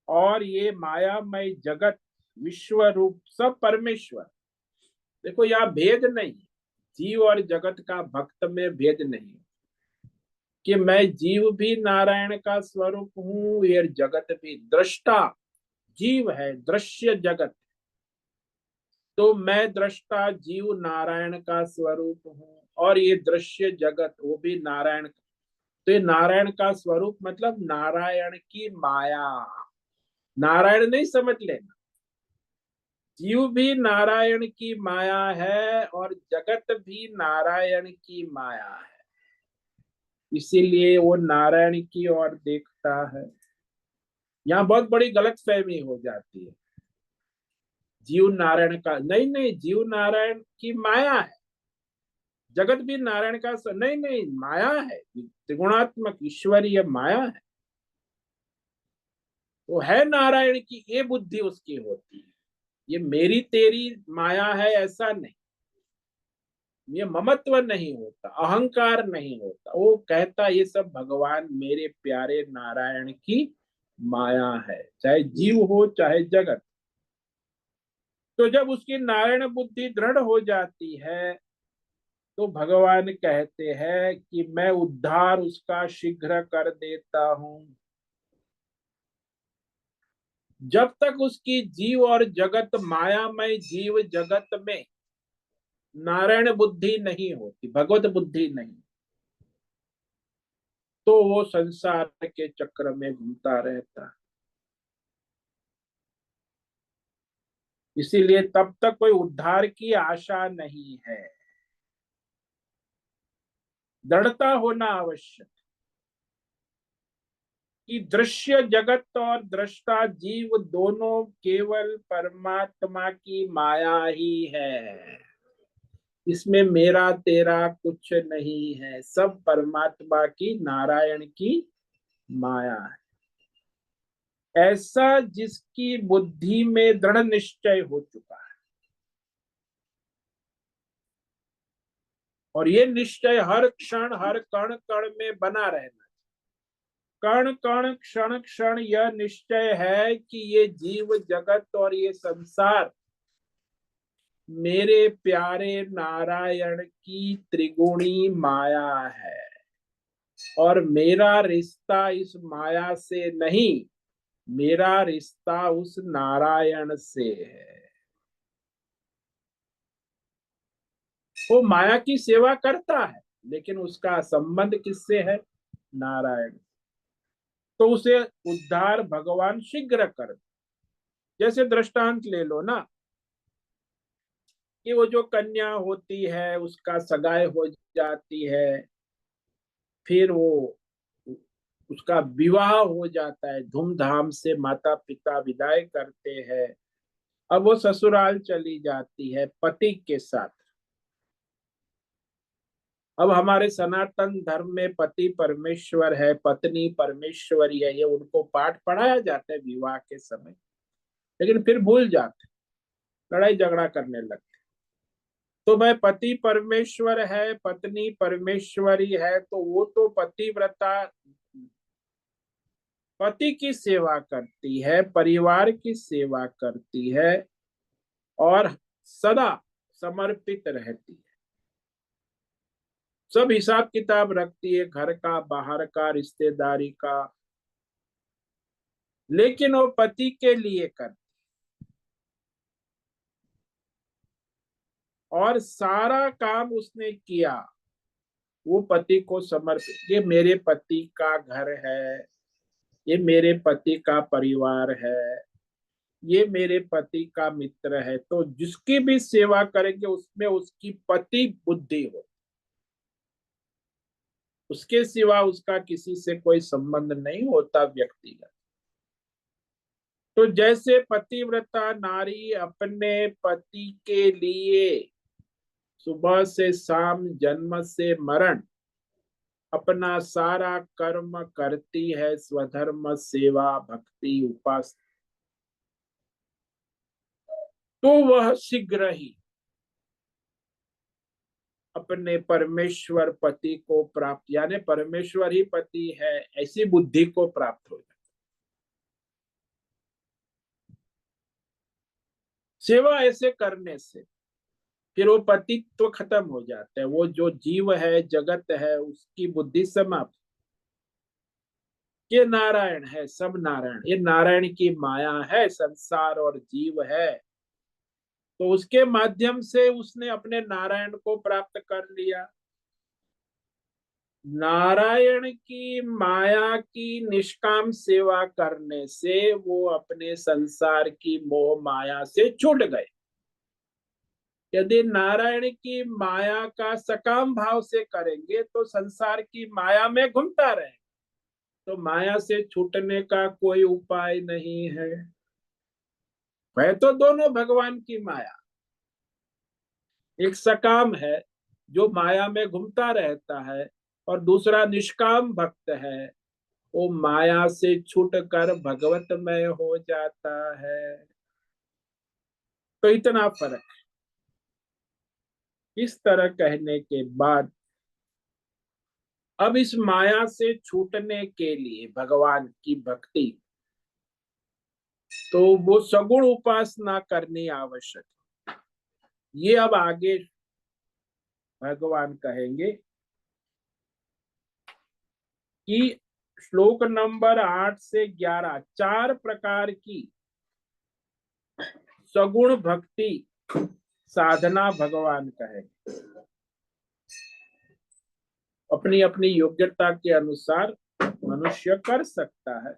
और ये मायामय जगत विश्व रूप सब परमेश्वर। देखो, यहाँ भेद नहीं, जीव और जगत का भक्त में भेद नहीं कि मैं जीव भी नारायण का स्वरूप हूँ, ये जगत भी। दृष्टा जीव है, दृश्य जगत। तो मैं दृष्टा जीव नारायण का स्वरूप हूँ, और ये दृश्य जगत वो भी नारायण। तो ये नारायण का स्वरूप मतलब नारायण की माया। नारायण नहीं समझ लेना, जीव भी नारायण की माया है और जगत भी नारायण की माया है। इसीलिए वो नारायण की ओर देखता है। यहाँ बहुत बड़ी गलतफहमी हो जाती है, जीव नारायण का नहीं, नहीं, जीव नारायण की माया है, जगत भी नारायण का नहीं, नहीं, माया है, त्रिगुणात्मक ईश्वरीय माया है। वो है नारायण की, ये बुद्धि उसकी होती है। ये मेरी तेरी माया है ऐसा नहीं, ये ममत्व नहीं होता, अहंकार नहीं होता। वो कहता ये सब भगवान मेरे प्यारे नारायण की माया है, चाहे जीव हो चाहे जगत। तो जब उसकी नारायण बुद्धि दृढ़ हो जाती है तो भगवान कहते हैं कि मैं उद्धार उसका शीघ्र कर देता हूं। जब तक उसकी जीव और जगत मायामय जीव जगत में नारायण बुद्धि नहीं होती, भगवत बुद्धि नहीं, तो वो संसार के चक्र में घूमता रहता। इसीलिए तब तक कोई उद्धार की आशा नहीं है। दृढ़ता होना आवश्यक कि दृश्य जगत और दृष्टा जीव दोनों केवल परमात्मा की माया ही है। इसमें मेरा तेरा कुछ नहीं है, सब परमात्मा की, नारायण की माया है। ऐसा जिसकी बुद्धि में दृढ़ निश्चय हो चुका है, और ये निश्चय हर क्षण हर कण कण में बना रहना। कण कण क्षण क्षण यह निश्चय है कि ये जीव जगत और ये संसार मेरे प्यारे नारायण की त्रिगुणी माया है, और मेरा रिश्ता इस माया से नहीं, मेरा रिश्ता उस नारायण से है। वो माया की सेवा करता है, लेकिन उसका संबंध किससे है? नारायण। तो उसे उद्धार भगवान शीघ्र कर। जैसे दृष्टांत ले लो ना, कि वो जो कन्या होती है उसका सगाई हो जाती है, फिर वो उसका विवाह हो जाता है, धूमधाम से माता पिता विदाई करते हैं। अब वो ससुराल चली जाती है पति के साथ। अब हमारे सनातन धर्म में पति परमेश्वर है, पत्नी परमेश्वरी है, ये उनको पाठ पढ़ाया जाता है विवाह के समय। लेकिन फिर भूल जाते, लड़ाई झगड़ा करने लगते। तो भाई पति परमेश्वर है, पत्नी परमेश्वरी है, तो वो तो पतिव्रता पति की सेवा करती है, परिवार की सेवा करती है, और सदा समर्पित रहती है। सब हिसाब किताब रखती है, घर का, बाहर का, रिश्तेदारी का, लेकिन वो पति के लिए करती, और सारा काम उसने किया वो पति को समर्पित। ये मेरे पति का घर है, ये मेरे पति का परिवार है, ये मेरे पति का मित्र है, तो जिसकी भी सेवा करेंगे उसमें उसकी पति बुद्धि हो, उसके सिवा उसका किसी से कोई संबंध नहीं होता व्यक्तिगत। तो जैसे पतिव्रता नारी अपने पति के लिए सुबह से शाम, जन्म से मरण, अपना सारा कर्म करती है, स्वधर्म, सेवा, भक्ति, उपासना, तो वह शीघ्र ही अपने परमेश्वर पति को प्राप्त, यानी परमेश्वर ही पति है, ऐसी बुद्धि को प्राप्त हो जाए। सेवा ऐसे करने से फिर वो पतित्व तो खत्म हो जाता है, वो जो जीव है, जगत है, उसकी बुद्धि समाप्त। ये नारायण है, सब नारायण, ये नारायण की माया है, संसार और जीव है। तो उसके माध्यम से उसने अपने नारायण को प्राप्त कर लिया। नारायण की माया की निष्काम सेवा करने से वो अपने संसार की मोह माया से छूट गए। यदि नारायण की माया का सकाम भाव से करेंगे तो संसार की माया में घूमता रहे, तो माया से छूटने का कोई उपाय नहीं है तो दोनों भगवान की माया। एक सकाम है जो माया में घूमता रहता है, और दूसरा निष्काम भक्त है, वो माया से छूटकर भगवतमय हो जाता है। तो इतना फर्क। इस तरह कहने के बाद अब इस माया से छूटने के लिए भगवान की भक्ति, तो वो सगुण उपासना करनी आवश्यक है। ये अब आगे भगवान कहेंगे कि श्लोक नंबर 8 से 11 चार प्रकार की सगुण भक्ति साधना भगवान कहेंगे। अपनी अपनी योग्यता के अनुसार मनुष्य कर सकता है।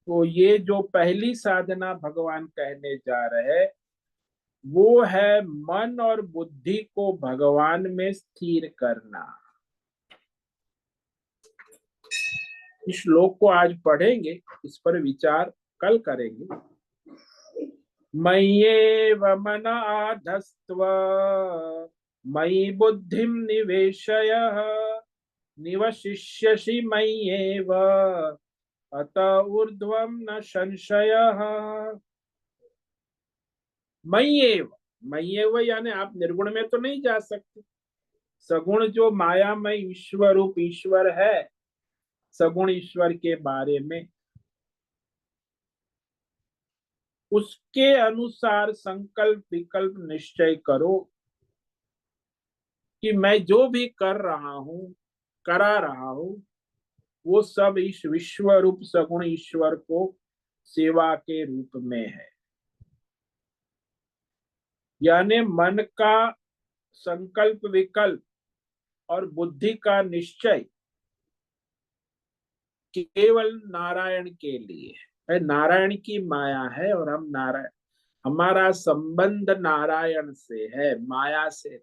तो ये जो पहली साधना भगवान कहने जा रहे हैं वो है मन और बुद्धि को भगवान में स्थिर करना। इस श्लोक को आज पढ़ेंगे, इस पर विचार कल करेंगे। मय्येव मन आधस्त्व मयि बुद्धिम निवेशय निवशिष्यसि मय्येव अत ऊर्ध्वं न संशयः। मय्येव, मय्येव यानी आप निर्गुण में तो नहीं जा सकते। सगुण जो मायामय ईश्वर रूप ईश्वर है, सगुण ईश्वर के बारे में उसके अनुसार संकल्प विकल्प निश्चय करो कि मैं जो भी कर रहा हूं, करा रहा हूं, वो सब इस विश्व रूप सगुण ईश्वर को सेवा के रूप में है। यानी मन का संकल्प विकल्प और बुद्धि का निश्चय केवल नारायण के लिए है। नारायण की माया है और हम नारायण, हमारा संबंध नारायण से है, माया से।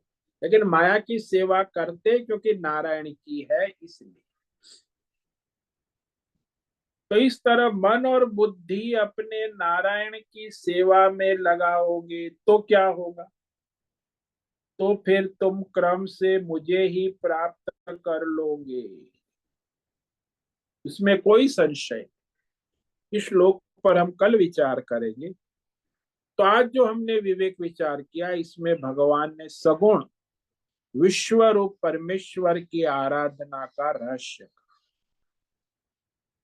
लेकिन माया की सेवा करते क्योंकि नारायण की है इसलिए। तो इस तरह मन और बुद्धि अपने नारायण की सेवा में लगाओगे तो क्या होगा? तो फिर तुम क्रम से मुझे ही प्राप्त कर लोगे, इसमें कोई संशय। इस श्लोक पर हम कल विचार करेंगे। तो आज जो हमने विवेक विचार किया, इसमें भगवान ने सगुण विश्व रूप परमेश्वर की आराधना का रहस्य।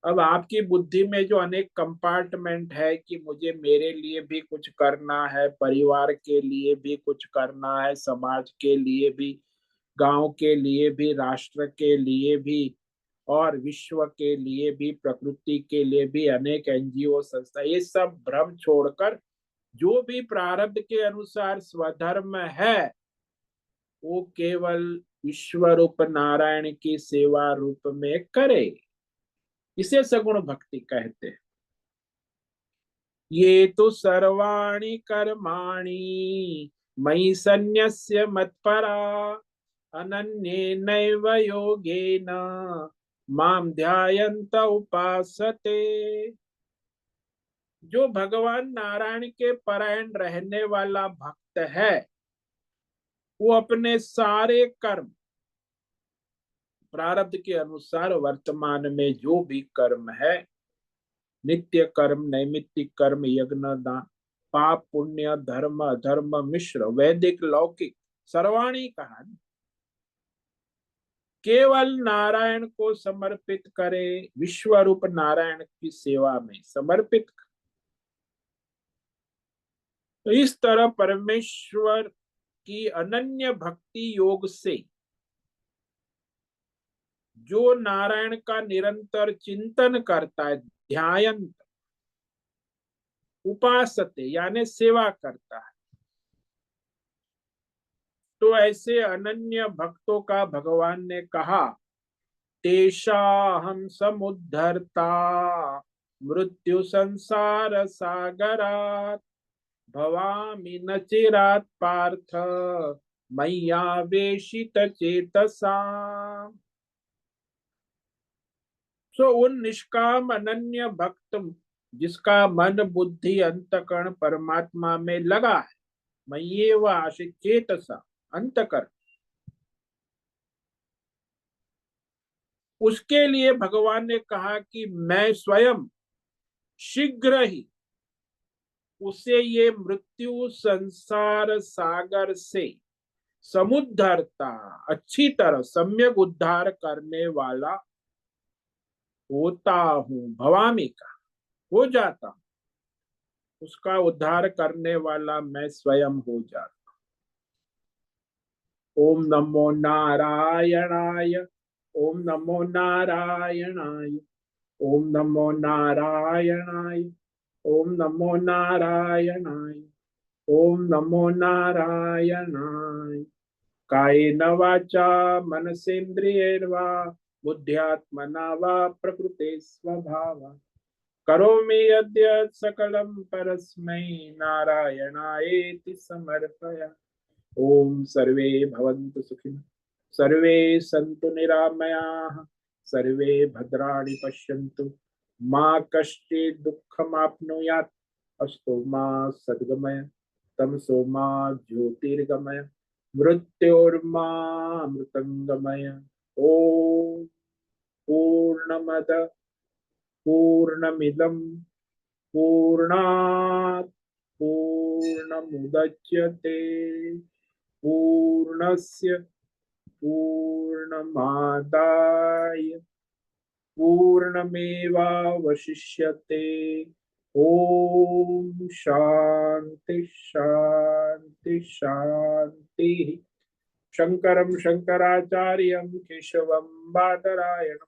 अब आपकी बुद्धि में जो अनेक कंपार्टमेंट है कि मुझे मेरे लिए भी कुछ करना है, परिवार के लिए भी कुछ करना है, समाज के लिए भी, गांव के लिए भी, राष्ट्र के लिए भी, और विश्व के लिए भी, प्रकृति के लिए भी, अनेक एनजीओ संस्था, ये सब भ्रम छोड़कर जो भी प्रारब्ध के अनुसार स्वधर्म है वो केवल ईश्वर रूप नारायण की सेवा रूप में करे। इसे सगुण भक्ति कहते हैं। ये तो सर्वाणि कर्माणि मयि सन्न्यस्य मत्परा अनन्येनैव योगेन माम ध्यायन्त उपासते। जो भगवान नारायण के परायण रहने वाला भक्त है वो अपने सारे कर्म प्रारब्ध के अनुसार वर्तमान में जो भी कर्म है, नित्य कर्म, नैमित्तिक कर्म, यज्ञ, दान, पाप पुण्य, धर्म अधर्म मिश्र, वैदिक लौकिक, सर्वाणी कहा, केवल नारायण को समर्पित करे, विश्व रूप नारायण की सेवा में समर्पित। तो इस तरह परमेश्वर की अनन्य भक्ति योग से जो नारायण का निरंतर चिंतन करता है, ध्यान, उपासते यानी सेवा करता है, तो ऐसे अनन्य भक्तों का भगवान ने कहा तेषाहं समुद्धर्ता मृत्यु संसार सागरात् भवामि न चिरात् पार्थ मय्यावेशित चेतसाम्। सो उन निष्काम अनन्य भक्त जिसका मन बुद्धि अंतकरण परमात्मा में लगा है, मय्येव आशित चेतसा, अंतकरण, उसके लिए भगवान ने कहा कि मैं स्वयं शीघ्र ही उसे ये मृत्यु संसार सागर से समुद्धरता, अच्छी तरह सम्यक उद्धार करने वाला होता हूं। भवामी का हो जाता हूं, उसका उद्धार करने वाला मैं स्वयं हो जाता। ओम नमो नारायणाय, ओम नमो नारायणाय, ओम नमो नारायणाय, ओम नमो नारायणाय, ओम नमो नारायणाय। कायेन वाचा मनसेन्द्रियैर्वा बुद्ध्यात्मना वा प्रकृते स्वभावात् करोमि यद्यत् सकलं परस्मै नारायणायेति समर्पया। ओम सर्वे भवन्तु सुखिनः, सर्वे सन्तु निरामयाः, सर्वे भद्राणि पश्यन्तु, मा कश्चित् दुःखमाप्नुयात्। अस्तु मा सद्गमय, तमसो मा ज्योतिर्गमय, मृत्योर्मा मृतंगमय। ओम पूर्णमद पूर्णमिदं पूर्णात् पूर्णमुदच्यते पूर्णस्य पूर्णमादाय पूर्णमेवावशिष्यते। ओम शांति शांति शांति। शंकरं शंकराचार्यं केशवं बादरायणं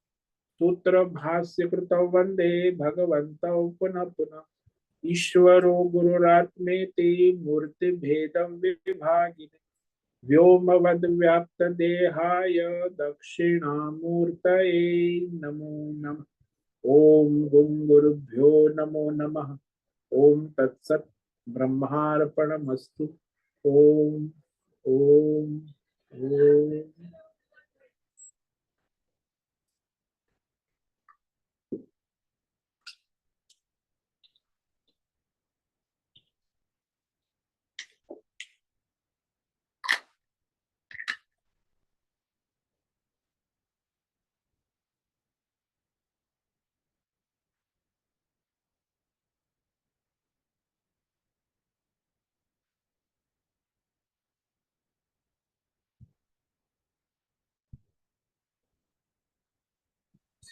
सूत्र भाष्य कृतौ वंदे भगवन्तौ पुनः पुनः। ईश्वरो गुरुरात्मेति मूर्ति भेदं विभागिने व्योमवद्व्याप्तदेहाय दक्षिणामूर्तये नमो नमः। ओम गुं गुरुभ्यो नमो नमः। ओम तत्सत् ब्रह्मार्पणमस्तु। ओम ओम ओम।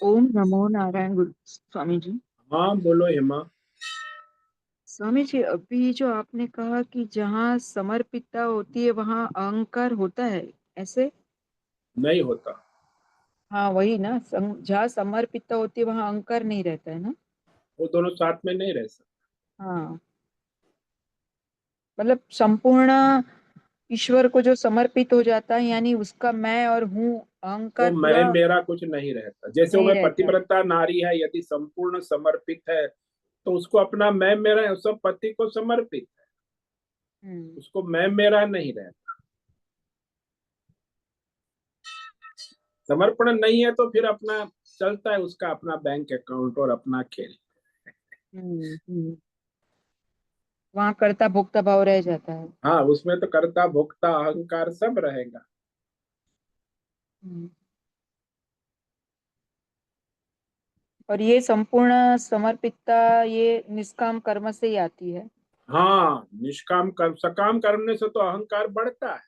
ओम नमो नारायण गुरु स्वामी जी। हाँ बोलो हेमा। स्वामी जी, अभी जो आपने कहा कि जहाँ समर्पितता होती है वहाँ अहंकार होता है, ऐसे? नहीं होता। हाँ वही ना, जहाँ समर्पितता होती है वहाँ अहंकार नहीं रहता है ना। वो दोनों साथ में नहीं रह सकते। हाँ, मतलब संपूर्ण ईश्वर को जो समर्पित हो जाता है, यानी उसका मैं और हूँ वो अहंकार मैं पूरा मेरा कुछ नहीं रहता। जैसे वो नहीं मैं रहता है। पतिव्रता नारी है, यदि संपूर्ण समर्पित है तो उसको अपना मैं मेरा सब पति को समर्पित है, हम्म उसको मैं मेरा नहीं रहता। समर्पण नहीं है तो फिर अपना चलता है उसका अपना बैंक अकाउंट और अपना खेल। हम्म। वहाँ कर्ता भोक्ता भाव रह जाता है। हाँ उसमें तो कर्ता भोक्ता अहंकार सब रहेगा। हम्म। और ये संपूर्ण समर्पितता ये निष्काम कर्म से ही आती है। हाँ निष्काम कर्म, सकाम करने से तो अहंकार बढ़ता है,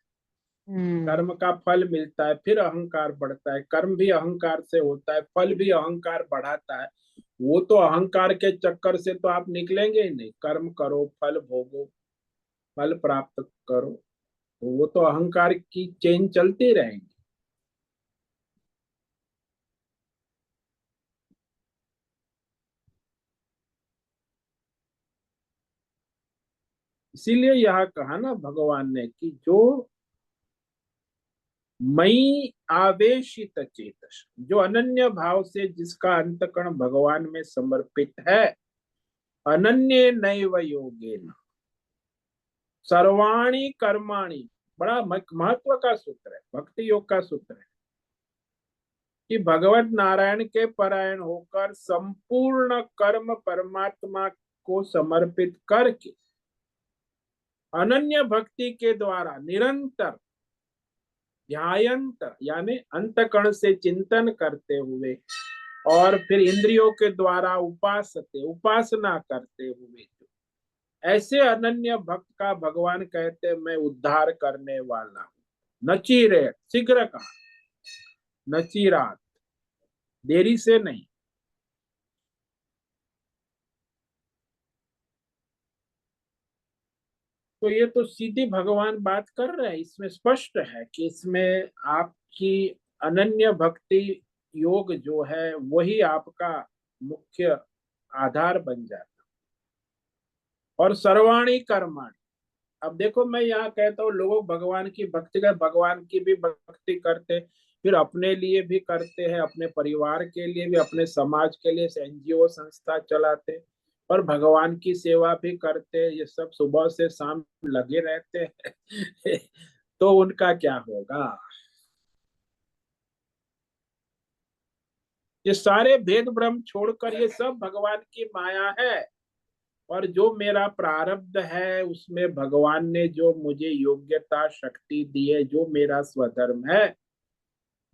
हम्म कर्म का फल मिलता है, फिर अहंकार बढ़ता है। कर्म भी अहंकार से होता है, फल भी अहंकार बढ़ाता है। वो तो अहंकार के चक्कर से तो आप निकलेंगे ही नहीं। कर्म करो, फल भोगो, फल प्राप्त करो, तो वो तो अहंकार की चेन चलती रहेगी। इसीलिए यह कहा ना भगवान ने कि जो मई आवेशित चेतस, जो अनन्य भाव से जिसका अंतकरण भगवान में समर्पित है, अनन्य नैव योगेन सर्वाणी कर्माणि, बड़ा महत्व का सूत्र है, भक्ति योग का सूत्र है कि भगवत नारायण के परायण होकर संपूर्ण कर्म परमात्मा को समर्पित करके अनन्य भक्ति के द्वारा निरंतर ध्यायंत यानी अंतकण से चिंतन करते हुए और फिर इंद्रियों के द्वारा उपासते उपासना करते हुए, ऐसे अनन्य भक्त का भगवान कहते मैं उद्धार करने वाला हूं। नचीरे शीघ्र कहा, नचीरात, देरी से नहीं। तो ये तो सीधी भगवान बात कर रहे हैं, इसमें स्पष्ट है कि इसमें आपकी अनन्य भक्ति योग जो है वही आपका मुख्य आधार बन जाता। और सर्वाणी कर्माणि, अब देखो मैं यहाँ कहता हूँ, लोगों भगवान की भक्ति कर, भगवान की भी भक्ति करते, फिर अपने लिए भी करते हैं, अपने परिवार के लिए भी, अपने समाज के लिए एनजीओ संस्था चलाते, और भगवान की सेवा भी करते, ये सब सुबह से शाम लगे रहते हैं। तो उनका क्या होगा? ये सारे भेद भ्रम छोड़कर ये सब भगवान की माया है। और जो मेरा प्रारब्ध है उसमें भगवान ने जो मुझे योग्यता शक्ति दी है, जो मेरा स्वधर्म है,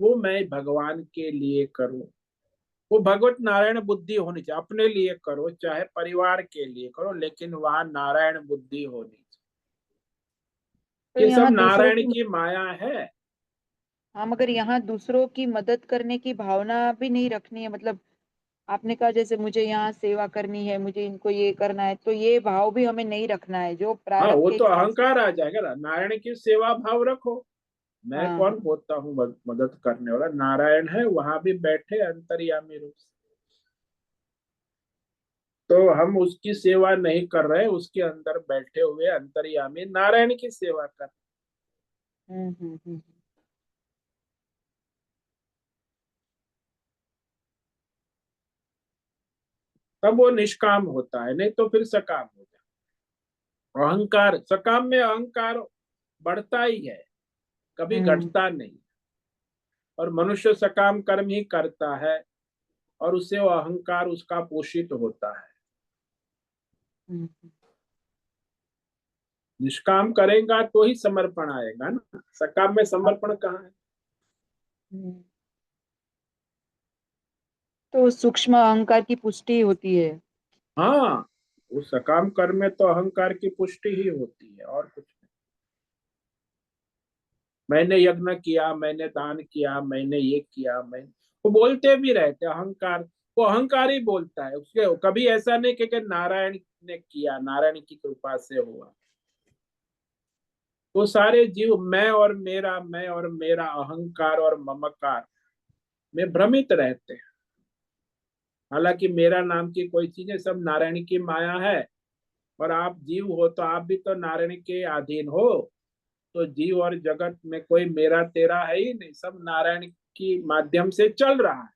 वो मैं भगवान के लिए करूं। वो भगवत नारायण बुद्धि होनी चाहिए। अपने लिए करो चाहे परिवार के लिए करो, लेकिन वहां नारायण बुद्धि होनी तो चाहिए। ये सब यहाँ दूसरों नारायण की, की माया है। हाँ मगर यहाँ दूसरों की मदद करने की भावना भी नहीं रखनी है, मतलब आपने कहा जैसे मुझे यहाँ सेवा करनी है, मुझे इनको ये करना है, तो ये भाव भी हमें नहीं रखना है जो हाँ, प्रारब्ध वो के तो हिसाब से। अहंकार आ जाएगा ना। नारायण की सेवा भाव रखो। मैं हाँ। कौन होता हूँ मदद करने वाला? नारायण है, वहां भी बैठे अंतर्यामी रूप से। तो हम उसकी सेवा नहीं कर रहे, उसके अंदर बैठे हुए अंतर्यामी नारायण की सेवा कर। हम्म। तब वो निष्काम होता है, नहीं तो फिर सकाम हो जाए। अहंकार, सकाम में अहंकार बढ़ता ही है, कभी हम्म घटता नहीं। और मनुष्य सकाम कर्म ही करता है, और उससे वो अहंकार उसका पोषित होता है। हम्म निष्काम करेगा तो ही समर्पण आएगा ना, सकाम में समर्पण कहाँ है? हम्म। तो सूक्ष्म अहंकार की पुष्टि होती है। हाँ, वो सकाम कर्म में तो अहंकार की पुष्टि ही होती है, और कुछ नहीं। मैंने यज्ञ किया, मैंने दान किया, मैंने ये किया, मैं, वो बोलते भी रहते अहंकार। वो अहंकार ही बोलता है, उसके कभी ऐसा नहीं कि नारायण ने किया, नारायण की कृपा से हुआ। वो सारे जीव मैं और मेरा अहंकार और ममकार में भ्रमित रहते हैं। हालांकि मेरा नाम की कोई चीज है, सब नारायण की माया है। और आप जीव हो तो आप भी तो नारायण के अधीन हो। तो जीव और जगत में कोई मेरा तेरा है ही नहीं, सब नारायण की माध्यम से चल रहा है।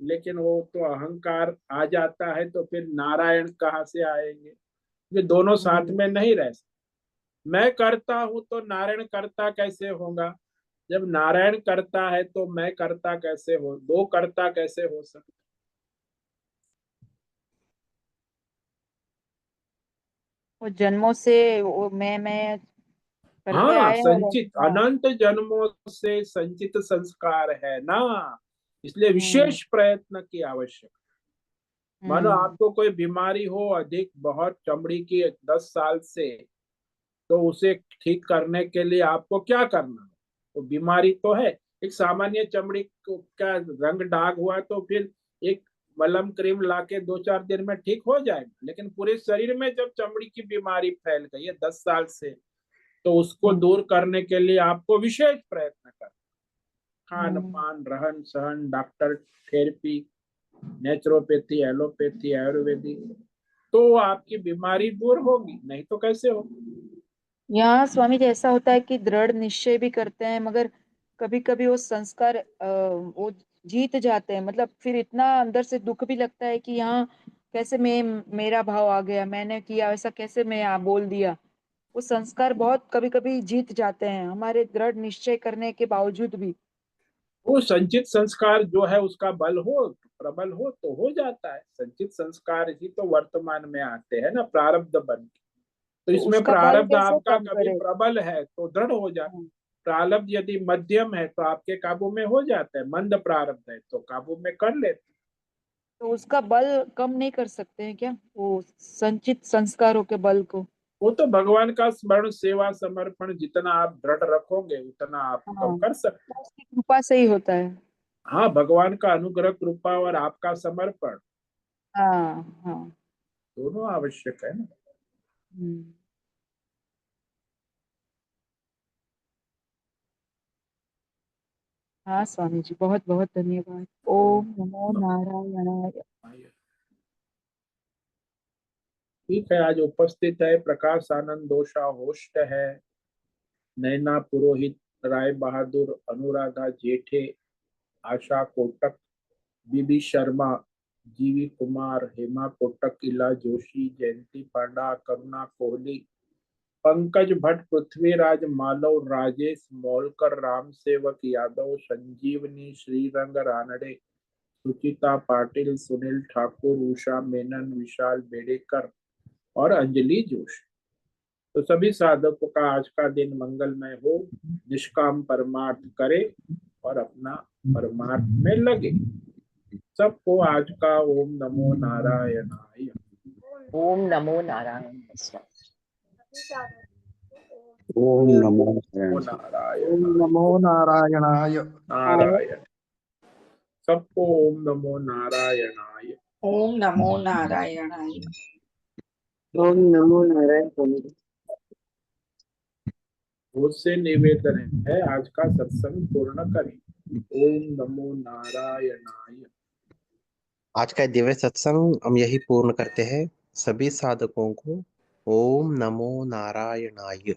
लेकिन वो तो अहंकार आ जाता है, तो फिर नारायण कहाँ से आएंगे? ये दोनों साथ हम्म। में नहीं रह सकते। मैं करता हूं तो नारायण करता कैसे होगा? जब नारायण करता है तो मैं करता कैसे हो? दो करता कैसे हो सकते? वो जन्मों से वो मैं करते हाँ, आए और संचित हाँ। अनंत जन्मों से संचित संस्कार है ना। इसलिए हम्म विशेष प्रयत्न की आवश्यकता। मानो हम्म आपको कोई बीमारी हो अधिक, बहुत चमड़ी की, 10 साल से, तो उसे ठीक करने के लिए आपको क्या करना है? तो बीमारी तो है, एक सामान्य चमड़ी का रंग दाग हुआ तो फिर एक मलहम क्रीम लाके 2-4 दिन में ठीक हो जाएगा। लेकिन पूरे शरीर में जब चमड़ी की बीमारी फैल गई है 10 साल से, तो उसको हम्म दूर करने के लिए आपको विशेष प्रयत्न करना। खान हम्म। पान, रहन सहन, doctor, therapy, naturopathy, allopathy, Ayurvedic, तो आपकी बीमारी दूर होगी, नहीं तो कैसे हो? यहाँ स्वामी जी ऐसा होता है कि दृढ़ निश्चय भी करते हैं, मगर कभी कभी वो संस्कार वो जीत जाते हैं, मतलब फिर इतना अंदर से दुख भी लगता है कि यहाँ कैसे मैं, मेरा भाव आ गया, मैंने किया ऐसा, कैसे मैं बोल दिया। वो संस्कार बहुत कभी कभी जीत जाते हैं हमारे दृढ़ निश्चय करने के बावजूद भी। वो संचित संस्कार जो है उसका बल हो, प्रबल हो, तो हो जाता है। संचित संस्कार ही तो वर्तमान में आते हैं ना प्रारब्ध बन के। तो तो इसमें उसका बल प्रारब्ध कैसे आपका कम कभी करे। प्रबल है तो दृढ़ हो जाता। हम्म। प्रारब्ध यदि मध्यम है तो आपके काबू में हो जाता है, मंद प्रारब्ध है तो काबू में कर लेते। तो उसका बल कम नहीं कर सकते हैं क्या, वो संचित संस्कारों के बल को। वो तो भगवान का स्मरण, सेवा, समर्पण जितना आप दृढ़ रखोगे उतना आप कम हाँ, कर सकते। तो उसकी कृपा से ही होता है। हाँ, भगवान का अनुग्रह, कृपा और आपका समर्पण, हाँ हाँ। दोनों आवश्यक है ना। हम्म। हाँ स्वामी जी, बहुत बहुत धन्यवाद। ओम ओम नमो नारायणाय। नमः। ठीक है, आज उपस्थित है प्रकाश आनंद दोषा, होस्ट है नैना पुरोहित, राय बहादुर, अनुराधा जेठे, आशा कोटक, बीबी शर्मा, जीवी कुमार, हेमा कोटक, इला जोशी, जयंती पांडा, करुणा कोहली, पंकज भट्ट, पृथ्वीराज मालव, राजेश मोलकर, राम सेवक यादव, संजीवनी, श्रीरंग रानडे, सुचिता पाटिल, सुनील ठाकुर, उषा मेनन, विशाल बेड़ेकर और अंजलि जोशी। तो सभी साधकों का आज का दिन मंगलमय हो, निष्काम परमार्थ करे और अपना परमार्थ में लगे। सबको आज का ओम नमो नारायणाय। ओम नमो नारायण। ओम नमो ओम नारायण। ओम नारायण नमो नारायणाय। नारायण। सबको ओम नमो नारायणाय। ओम नमो नारायणाय। ओम नमो नारायण स्वामी जी। मुझसे निवेदन है आज का सत्संग पूर्ण करें। ओम नमो नारायणाय। आज का दिव्य सत्संग हम यही पूर्ण करते हैं। सभी साधकों को ओम नमो नारायणाय।